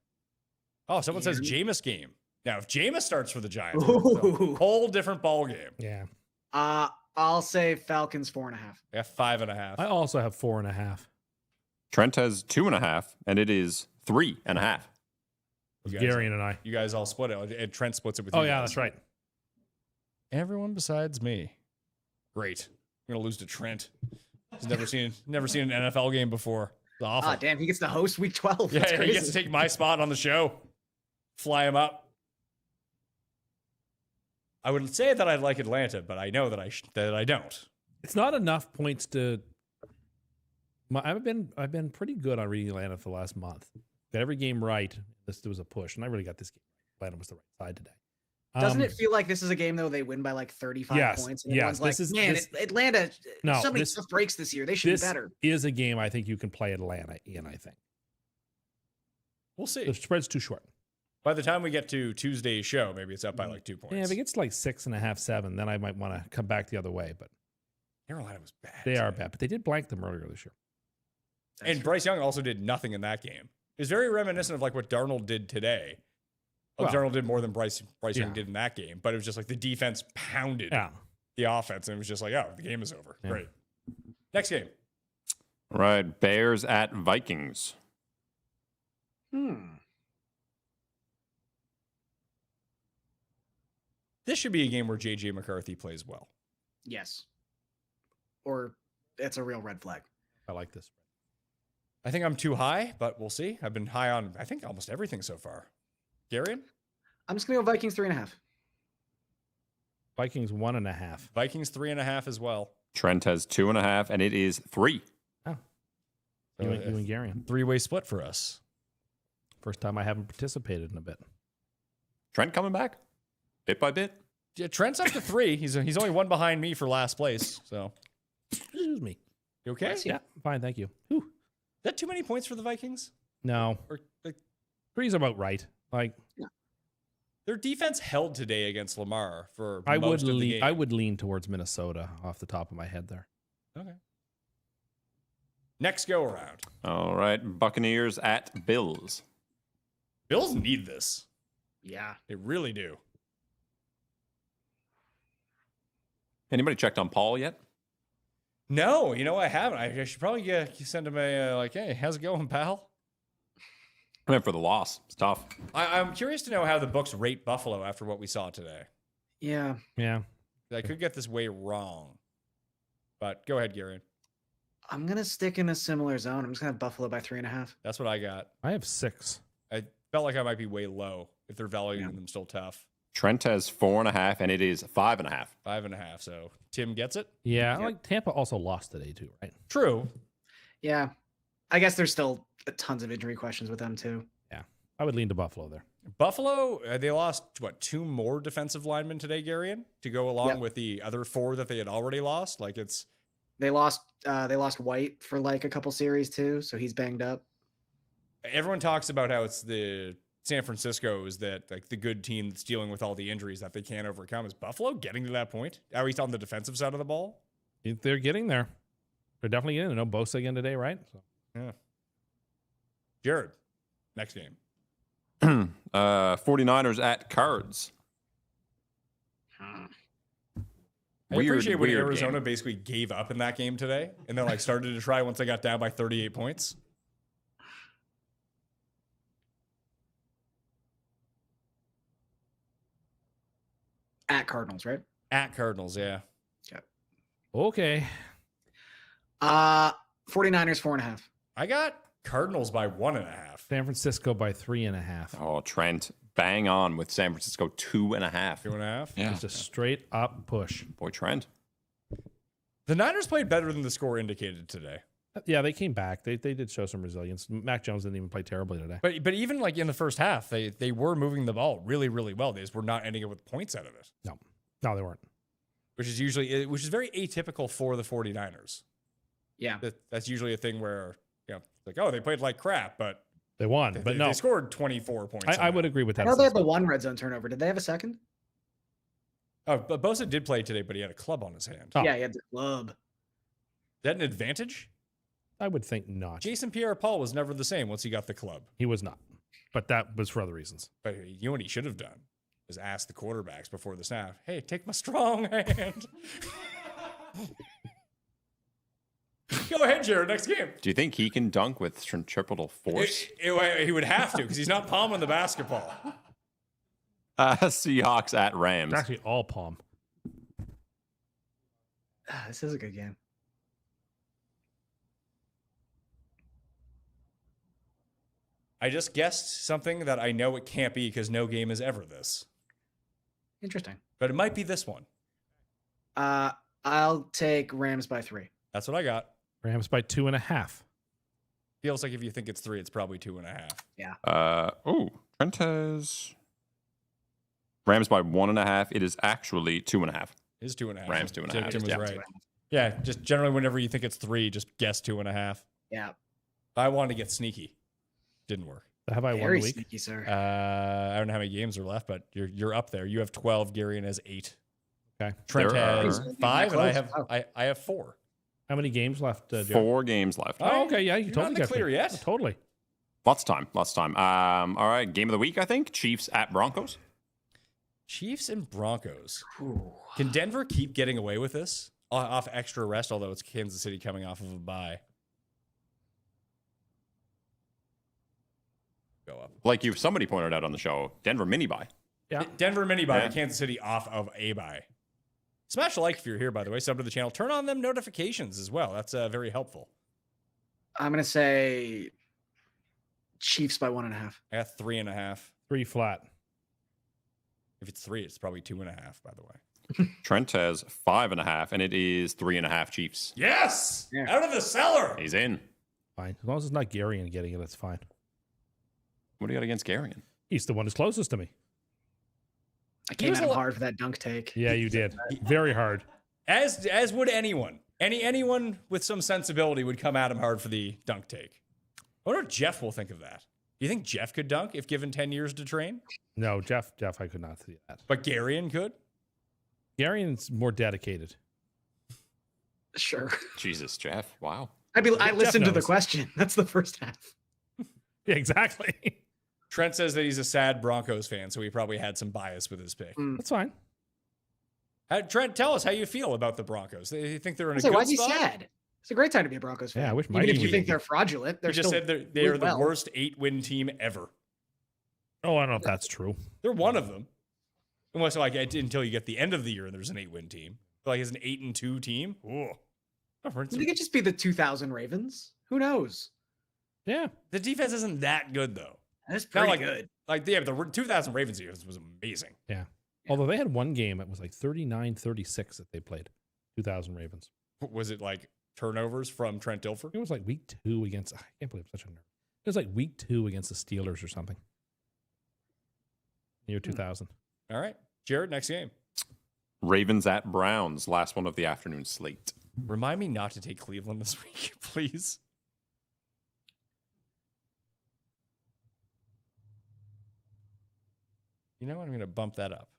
Oh, someone says Jameis game. Now, if Jameis starts for the Giants, it's a Ooh. whole different ball game. Yeah. I'll say Falcons 4.5. I got 5.5. I also have 4.5. Trent has 2.5, and it is 3.5. You guys- Garion and I. You guys all split it. And Trent splits it with Oh, you yeah, guys. that's right. Everyone besides me. Great. I'm gonna lose to Trent. He's never seen an NFL game before. It's awful. Ah, damn, he gets to host week 12. That's Yeah, he gets to crazy. take my spot on the show. Fly him up. I would say that I like Atlanta, but I know that I don't. It's not enough points to. I've been pretty good on reading Atlanta for the last month. Got every game right. There was a push, and I really got this game. Atlanta was the right side today. Doesn't it feel like this is a game though they win by like 35 Yes, points? And yes, everyone's this like, is- Atlanta. No, so many this- tough breaks this year. They should be This better. is a game I think you can play Atlanta in. I think We'll see. the spread's too short. By the time we get to Tuesday's show, maybe it's up by like 2 points. Yeah, if it gets to like 6.5, 7, then I might want to come back the other way. But Carolina was bad. they are today. bad. But they did blank them earlier this year. And Bryce Young also did nothing in that game. It was very reminiscent of like what Darnold did today. Well, Well, Darnold did more than Bryce Young yeah. did in that game, but it was just like the defense pounded Yeah. the offense, and it was just like, oh, the game is over. Yeah. Great. Next game. All right, Bears at Vikings. This should be a game where JJ McCarthy plays well. Yes. Or it's a real red flag. I like this. I think I'm too high, but we'll see. I've been high on, I think, almost everything so far. Garion? I'm just gonna go Vikings 3.5. Vikings 1.5. Vikings 3.5 as well. Trent has 2.5, and it is 3. Oh. So You and Garion. 3-way split for us. First time I haven't participated in a bit. Trent coming back, bit by bit. Yeah, Trent's up to 3. He's only one behind me for last place. So, Excuse me. you okay? Yeah, fine, thank you. Whew. Is that too many points for the Vikings? No, Or like, 3's about right. Like, Their defense held today against Lamar for I most of the game. I would lean towards Minnesota off the top of my head there. Okay. Next go around. All right, Buccaneers at Bills. Bills need this. Yeah. They really do. Anybody checked on Paul yet? No, I haven't. I should probably send him a hey, how's it going, pal? I meant for the loss. It's tough. I'm curious to know how the books rate Buffalo after what we saw today. Yeah. Yeah. I could get this way wrong. But go ahead, Garion. I'm going to stick in a similar zone. I'm just going to have Buffalo by 3.5. That's what I got. I have 6. I felt like I might be way low if they're valuing them still tough. Trent has 4.5, and it is 5.5. 5.5. So Tim gets it. Yeah. Like Tampa also lost today too, right? True. Yeah. I guess there's still tons of injury questions with them too. Yeah. I would lean to Buffalo there. Buffalo, they lost, 2 more defensive linemen today, Garion, to go along with the other 4 that they had already lost. Like They lost White for like a couple series too, so he's banged up. Everyone talks about how it's the San Francisco is that like the good team that's dealing with all the injuries that they can't overcome. Is Buffalo getting to that point? At least on the defensive side of the ball? They're getting there. They're definitely getting there. No Bosa again today, right? So. Yeah. Jared, next game. 49ers at Cards. I appreciate when Arizona basically gave up in that game today and then started to try once they got down by 38 points. At Cardinals, right? At Cardinals, yeah. Okay. 49ers 4.5. I got Cardinals by 1.5. San Francisco by 3.5. Oh, Trent, bang on with San Francisco 2.5. 2.5? Yeah. Just a straight up push. Boy, Trent. The Niners played better than the score indicated today. Yeah, they came back. They did show some resilience. Mac Jones didn't even play terribly today. But even in the first half, they were moving the ball really, really well. They just were not ending up with points out of it. No, they weren't. Which is very atypical for the 49ers. Yeah. That's usually a thing where, they played like crap, but They won, but no. They scored 24 points. I would agree with that. I know they had the one red zone turnover. Did they have a second? Oh, but Bosa did play today, but he had a club on his hand. Oh. Yeah, he had the club. Is that an advantage? I would think not. Jason Pierre-Paul was never the same once he got the club. He was not, but that was for other reasons. But you know what he should have done? Is ask the quarterbacks before the snap, hey, take my strong hand. Go ahead, Jared. Next game. Do you think he can dunk with centripetal force? He would have to because he's not palming the basketball. Seahawks at Rams. It's actually all palm. This is a good game. I just guessed something that I know it can't be because no game is ever this. Interesting. But it might be this one. I'll take Rams by 3. That's what I got. Rams by 2.5. Feels like if you think it's 3, it's probably 2.5. Yeah. Trent has Rams by 1.5. It is actually 2.5. It is 2.5. Rams 2.5. Tim was Yeah. right. Yeah, just generally whenever you think it's 3, just guess 2.5. Yeah. I wanted to get sneaky. Didn't work. Have I won Very the week? sneaky, sir. I don't know how many games are left, but you're up there. You have 12. Garion has 8. Okay. Trent There has are- 5, and Close. I have 4. How many games left, Jared? 4 games left. Oh, okay. Yeah, you You're totally not in the got clear me. yet. Oh, totally. Lots of time. All right, game of the week, I think. Chiefs at Broncos. Chiefs and Broncos. Ooh. Can Denver keep getting away with this off extra rest? Although it's Kansas City coming off of a bye. Go up. Like somebody pointed out on the show, Denver mini buy. Yeah. Denver mini bye. Yeah. Kansas City off of a bye. Smash a like if you're here, by the way. Sub to the channel. Turn on them notifications as well. That's very helpful. I'm going to say Chiefs by 1.5. I got 3.5. 3 flat. If it's 3, it's probably 2.5. By the way. Trent has 5.5, and it is 3.5 Chiefs. Yes, Yeah. out of the cellar. He's in. Fine. As long as it's not Garion getting it, that's fine. What do you got against Garion? He's the one who's closest to me. I came was at a him lot- hard for that dunk take. Yeah, you did. Very hard. As would anyone. Anyone with some sensibility would come at him hard for the dunk take. I wonder what Jeff will think of that. Do you think Jeff could dunk if given 10 years to train? No, Jeff, I could not see that. But Garion could? Garion's more dedicated. Sure. Jesus, Jeff. Wow. I listened to the knows. question. That's the first half. Yeah, exactly. Trent says that he's a sad Broncos fan, so he probably had some bias with his pick. That's fine. Trent, tell us how you feel about the Broncos. You think they're in a So good why'd you spot? sad? It's a great time to be a Broncos fan. Yeah, I wish Even Mikey if you was think in. they're fraudulent, they're You just still said they are doing the well. worst 8-win team ever. Oh, I don't know if that's true. They're one of them. Unless like until you get the end of the year and there's an 8-win team. But like it's an 8-2 team. Ooh. I think it could just be the 2000 Ravens. Who knows? Yeah. The defense isn't that good though. That's Not pretty like good. Like yeah, but the 2000 Ravens defense was amazing. Yeah. Although they had one game, it was like 39-36 that they played. 2000 Ravens. Was it like turnovers from Trent Dilfer? It was like week 2 against, I can't believe I'm such a nerd. It was like week 2 against the Steelers or something. Year 2000. All right. Jared, next game. Ravens at Browns, last one of the afternoon slate. Remind me not to take Cleveland this week, please. You know what? I'm going to bump that up.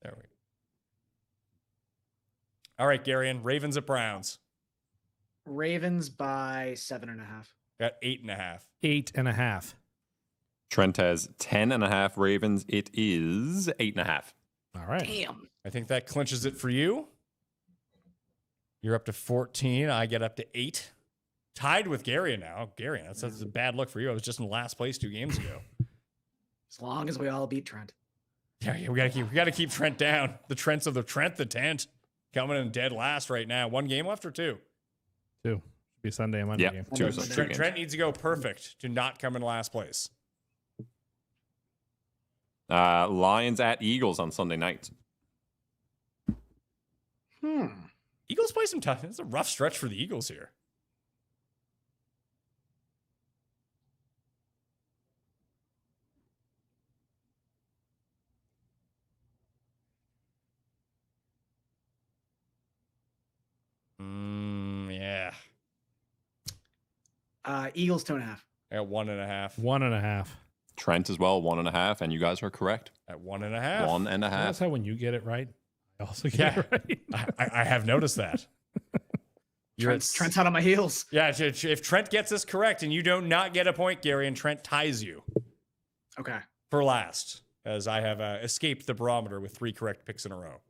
There we go. All right, Garion. Ravens at Browns. Ravens by 7.5. Got 8.5. 8.5. Trent has 10.5 Ravens. It is 8.5. All right. Damn. I think that clinches it for you. You're up to 14. I get up to 8. Tied with Garion now. Garion, that's a bad look for you. I was just in last place 2 games ago. As long as we all beat Trent. Yeah, we gotta keep Trent down. The Trents of the tent coming in dead last right now. 1 game left or 2? 2. Be a Sunday and Monday Yep. game. Two Trent, games. Trent needs to go perfect to not come in last place. Lions at Eagles on Sunday night. Eagles play some tough. It's a rough stretch for the Eagles here. Yeah. Eagles 2.5. I got 1.5. 1.5. Trent as well, 1.5. And you guys are correct. At 1.5. 1.5. That's how when you get it right, I also get Yeah. it right. I have noticed that. Trent's hot on my heels. Yeah, if Trent gets this correct and you don't not get a point, Gary, and Trent ties you Okay. for last, as I have escaped the barometer with 3 correct picks in a row.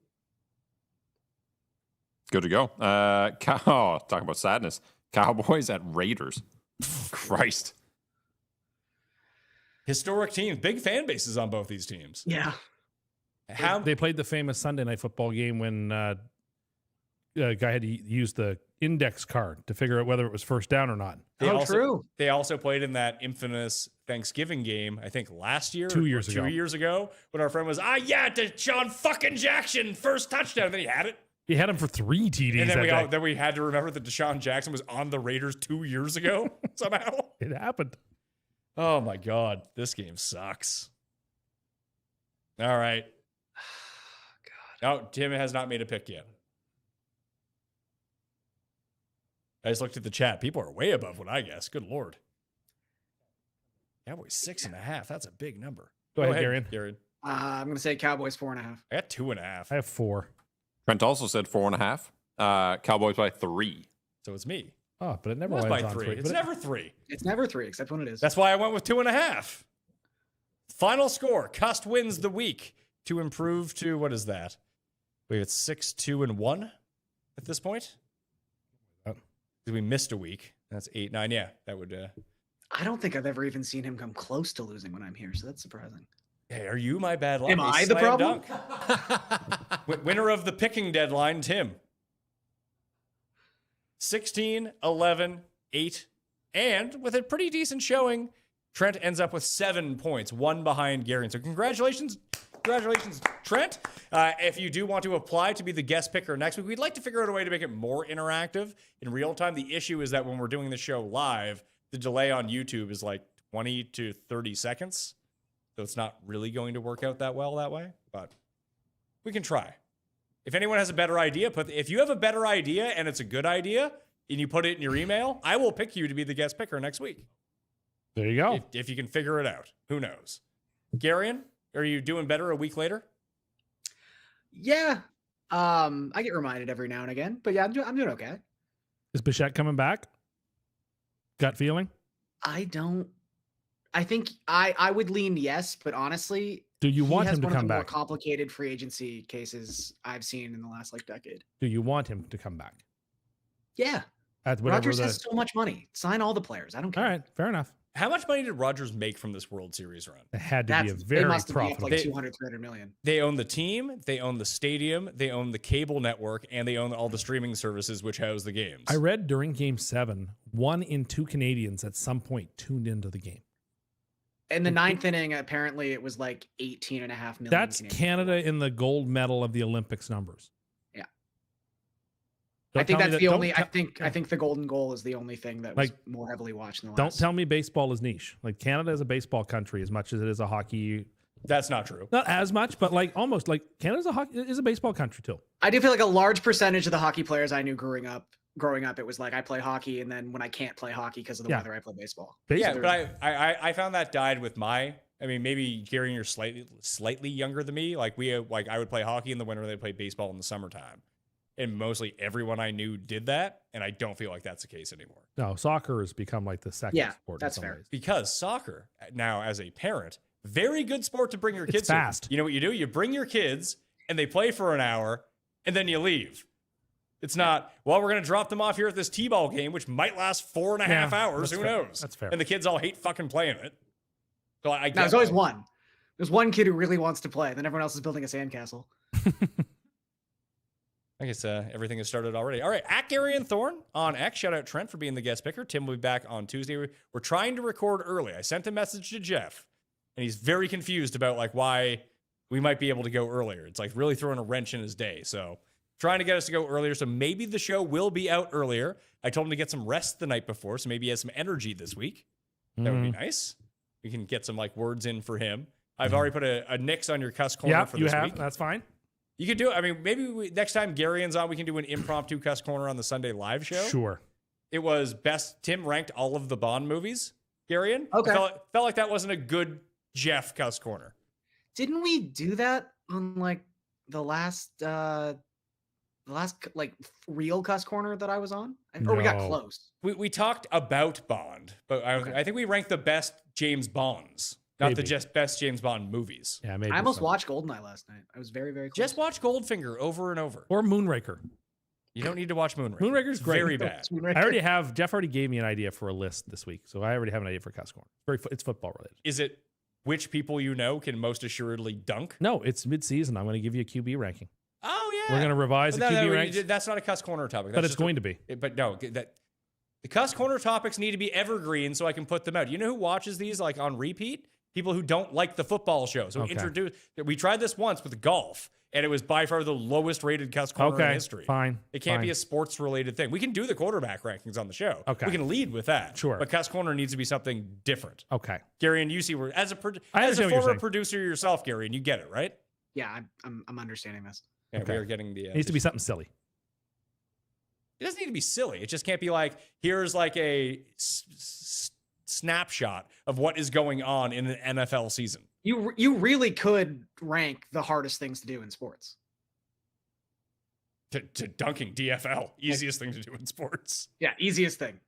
Good to go. Talk about sadness. Cowboys at Raiders. Christ. Historic teams, big fan bases on both these teams. Yeah. How They played the famous Sunday night football game when a guy had to use the index card to figure out whether it was first down or not. True. They also played in that infamous Thanksgiving game, I think last year, 2 years ago. 2 years ago, when our friend was, Deshaun fucking Jackson, first touchdown. And then he had it. He had him for 3 TDs And then that day. we had to remember that Deshaun Jackson was on the Raiders 2 years ago somehow. It happened. Oh my God, this game sucks. All right. God. No, Tim has not made a pick yet. I just looked at the chat. People are way above what I guess. Good Lord. Cowboys 6.5. That's a big number. Go ahead, Garion. I'm going to say Cowboys 4.5. I got 2.5. I have 4. Trent also said 4.5. Cowboys by 3. So it's me. Oh, but it It never was lands by on 3. 3. It's But never 3. It's never 3, except when it is. That's why I went with 2.5. Final score. Cust wins the week to improve to, what is that? Wait, it's 6-2-1 at this point? Because we missed a week. That's 8-9. Yeah, that would. I don't think I've ever even seen him come close to losing when I'm here, so that's surprising. Hey, are you my bad luck? Am I the Slam problem? dunk. Winner of the picking deadline, Tim. 16, 11, 8, and with a pretty decent showing, Trent ends up with 7 points, 1 behind Garion. So congratulations, Trent. If you do want to apply to be the guest picker next week, we'd like to figure out a way to make it more interactive in real time. The issue is that when we're doing the show live, the delay on YouTube is like 20 to 30 seconds. So it's not really going to work out that well that way, but we can try. If anyone has a better idea, if you have a better idea and it's a good idea and you put it in your email, I will pick you to be the guest picker next week. There you go. If you can figure it out, who knows? Garion, are you doing better a week later? Yeah. I get reminded every now and again, but yeah, I'm doing okay. Is Bichette coming back? Gut feeling? I think I would lean yes, but honestly, Do you want he has him to one of come the more back? complicated free agency cases I've seen in the last decade. Do you want him to come back? Yeah. At whatever Rodgers the- has so much money. Sign all the players. I don't care. All right, fair enough. How much money did Rodgers make from this World Series run? It had to be a They very must have been up profitable. like 200, 300 million. They own the team, they own the stadium, they own the cable network, and they own all the streaming services which house the games. I read during Game 7, 1 in 2 Canadians at some point tuned into the game. In the ninth inning, apparently it was like 18.5 million. That's Canadian Canada dollars. in the gold medal of the Olympics numbers. Yeah. Don't I think tell me that's that- the don't only. tell- I think the golden goal is the only thing that was Like, more heavily watched in the Don't last. tell me baseball is niche. Like Canada is a baseball country as much as it is a hockey. That's not true. Not as much, but like almost like Canada's a baseball country too. I do feel like a large percentage of the hockey players I knew growing up, it was like I play hockey, and then when I can't play hockey because of the Yeah. weather, I play baseball. Yeah, Baseball- but I found that died with my. I mean, maybe Gary, you're slightly younger than me. Like I would play hockey in the winter, they play baseball in the summertime, and mostly everyone I knew did that, and I don't feel like that's the case anymore. No, soccer has become like the second Yeah, sport. that's in some fair. ways. Because soccer now, as a parent, very good sport to bring your It's kids to. fast. You know what you do? You bring your kids and they play for an hour, and then you leave. It's not, well, we're going to drop them off here at this T-ball game, which might last 4.5 Yeah, hours. that's Who fair. knows? That's fair. And the kids all hate fucking playing it. So I No, get there's always that. one. There's one kid who really wants to play, then everyone else is building a sandcastle. I guess everything has started already. All right, at Garion Thorne on X. Shout out Trent for being the guest picker. Tim will be back on Tuesday. We're trying to record early. I sent a message to Jeff, and he's very confused about like why we might be able to go earlier. It's like really throwing a wrench in his day. So trying to get us to go earlier. So maybe the show will be out earlier. I told him to get some rest the night before, so maybe he has some energy this week. That would be nice. We can get some like words in for him. I've already put a nix on your cuss corner Yeah, for you this have. week. That's fine. You could do it. I mean, maybe next time Garion's on, we can do an impromptu cuss corner on the Sunday live show. Sure. It was best. Tim ranked all of the Bond movies. Garion. Okay. Felt like that wasn't a good Jeff cuss corner. Didn't we do that on like the last like real cuss corner that I was on? Or we got No. close. We talked about Bond, but I think we ranked the best James Bonds, not the Maybe. just best James Bond movies. Yeah, maybe. I almost so. watched Goldeneye last night. I was very, very close. Just watch Goldfinger over and over. Or Moonraker. You don't need to watch Moonraker. Moonraker's great. Very bad. I already have. Jeff already gave me an idea for a list this week, so I already have an idea for cuss corner. It's football related. Is it which people you know can most assuredly dunk? No, it's mid-season. I'm going to give you a QB ranking. Oh yeah. We're going to revise the QB ranks, That's not a cuss corner topic. but That's it's just going to be. But no, that the cuss corner topics need to be evergreen so I can put them out. You know who watches these like on repeat? People who don't like the football show. So Okay. we tried this once with golf, and it was by far the lowest rated cuss corner in Okay, history. fine. It can't fine. be a sports related thing. We can do the quarterback rankings on the show. Okay. We can lead with that. Sure. But cuss corner needs to be something different. Okay. Gary and you see, as a I as a understand what you're former saying. producer yourself, Gary, and you get it, right? Yeah, I'm understanding this. Yeah, Okay. we are getting the. It needs to be something silly. It doesn't need to be silly. It just can't be like, here's like a snapshot of what is going on in an NFL season. You really could rank the hardest things to do in sports. To dunking DFL, easiest thing to do in sports. Yeah, easiest thing.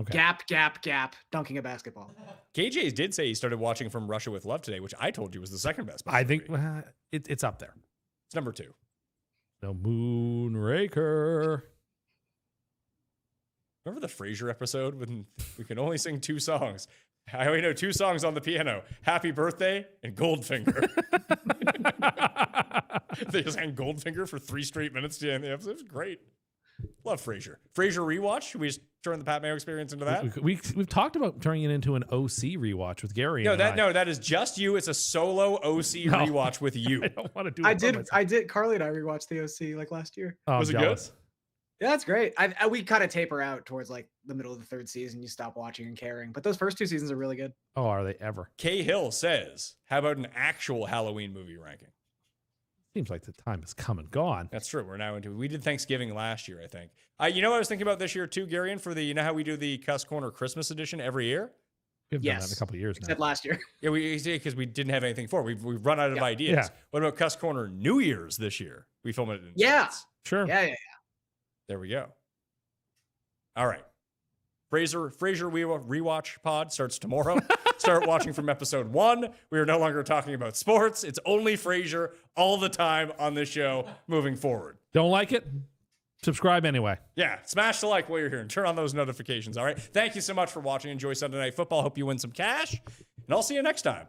Okay. Gap, dunking a basketball. KJ did say he started watching From Russia with Love today, which I told you was the second best. I think movie. it's up there. It's number 2. No Moonraker. Remember the Frasier episode when we can only sing 2 songs? I only know 2 songs on the piano: "Happy Birthday" and "Goldfinger." They just sang "Goldfinger" for 3 straight minutes to the end of the episode. It was great. Love Frasier. Frasier rewatch. Should we just turn the Pat Mayo experience into that? We've talked about turning it into an OC rewatch with Gary. No, that is just you. It's a solo OC No. rewatch with you. I don't want to do it. I did. Carly and I rewatched the OC like last year. Oh, Was it jealous. Yeah, that's great. We kind of taper out towards like the middle of the 3rd season. You stop watching and caring, but those first 2 seasons are really good. Oh, are they ever? K Hill says, "How about an actual Halloween movie ranking?" Seems like the time has come and gone. That's true. We're now into. We did Thanksgiving last year, I think. You know what I was thinking about this year too, Garion, for the you know how we do the Cust Corner Christmas edition every year. We've done that in a couple of years now. Except last year. Yeah, because we didn't have anything for it. We've run out of ideas. Yeah. What about Cust Corner New Year's this year? We film it in Yeah. advance. Sure. Yeah. There we go. All right. Frasier rewatch pod starts tomorrow. Start watching from episode 1. We are no longer talking about sports. It's only Frasier all the time on this show moving forward. Don't like it? Subscribe anyway. Yeah, smash the like while you're here and turn on those notifications. All right. Thank you so much for watching. Enjoy Sunday Night Football. Hope you win some cash. And I'll see you next time.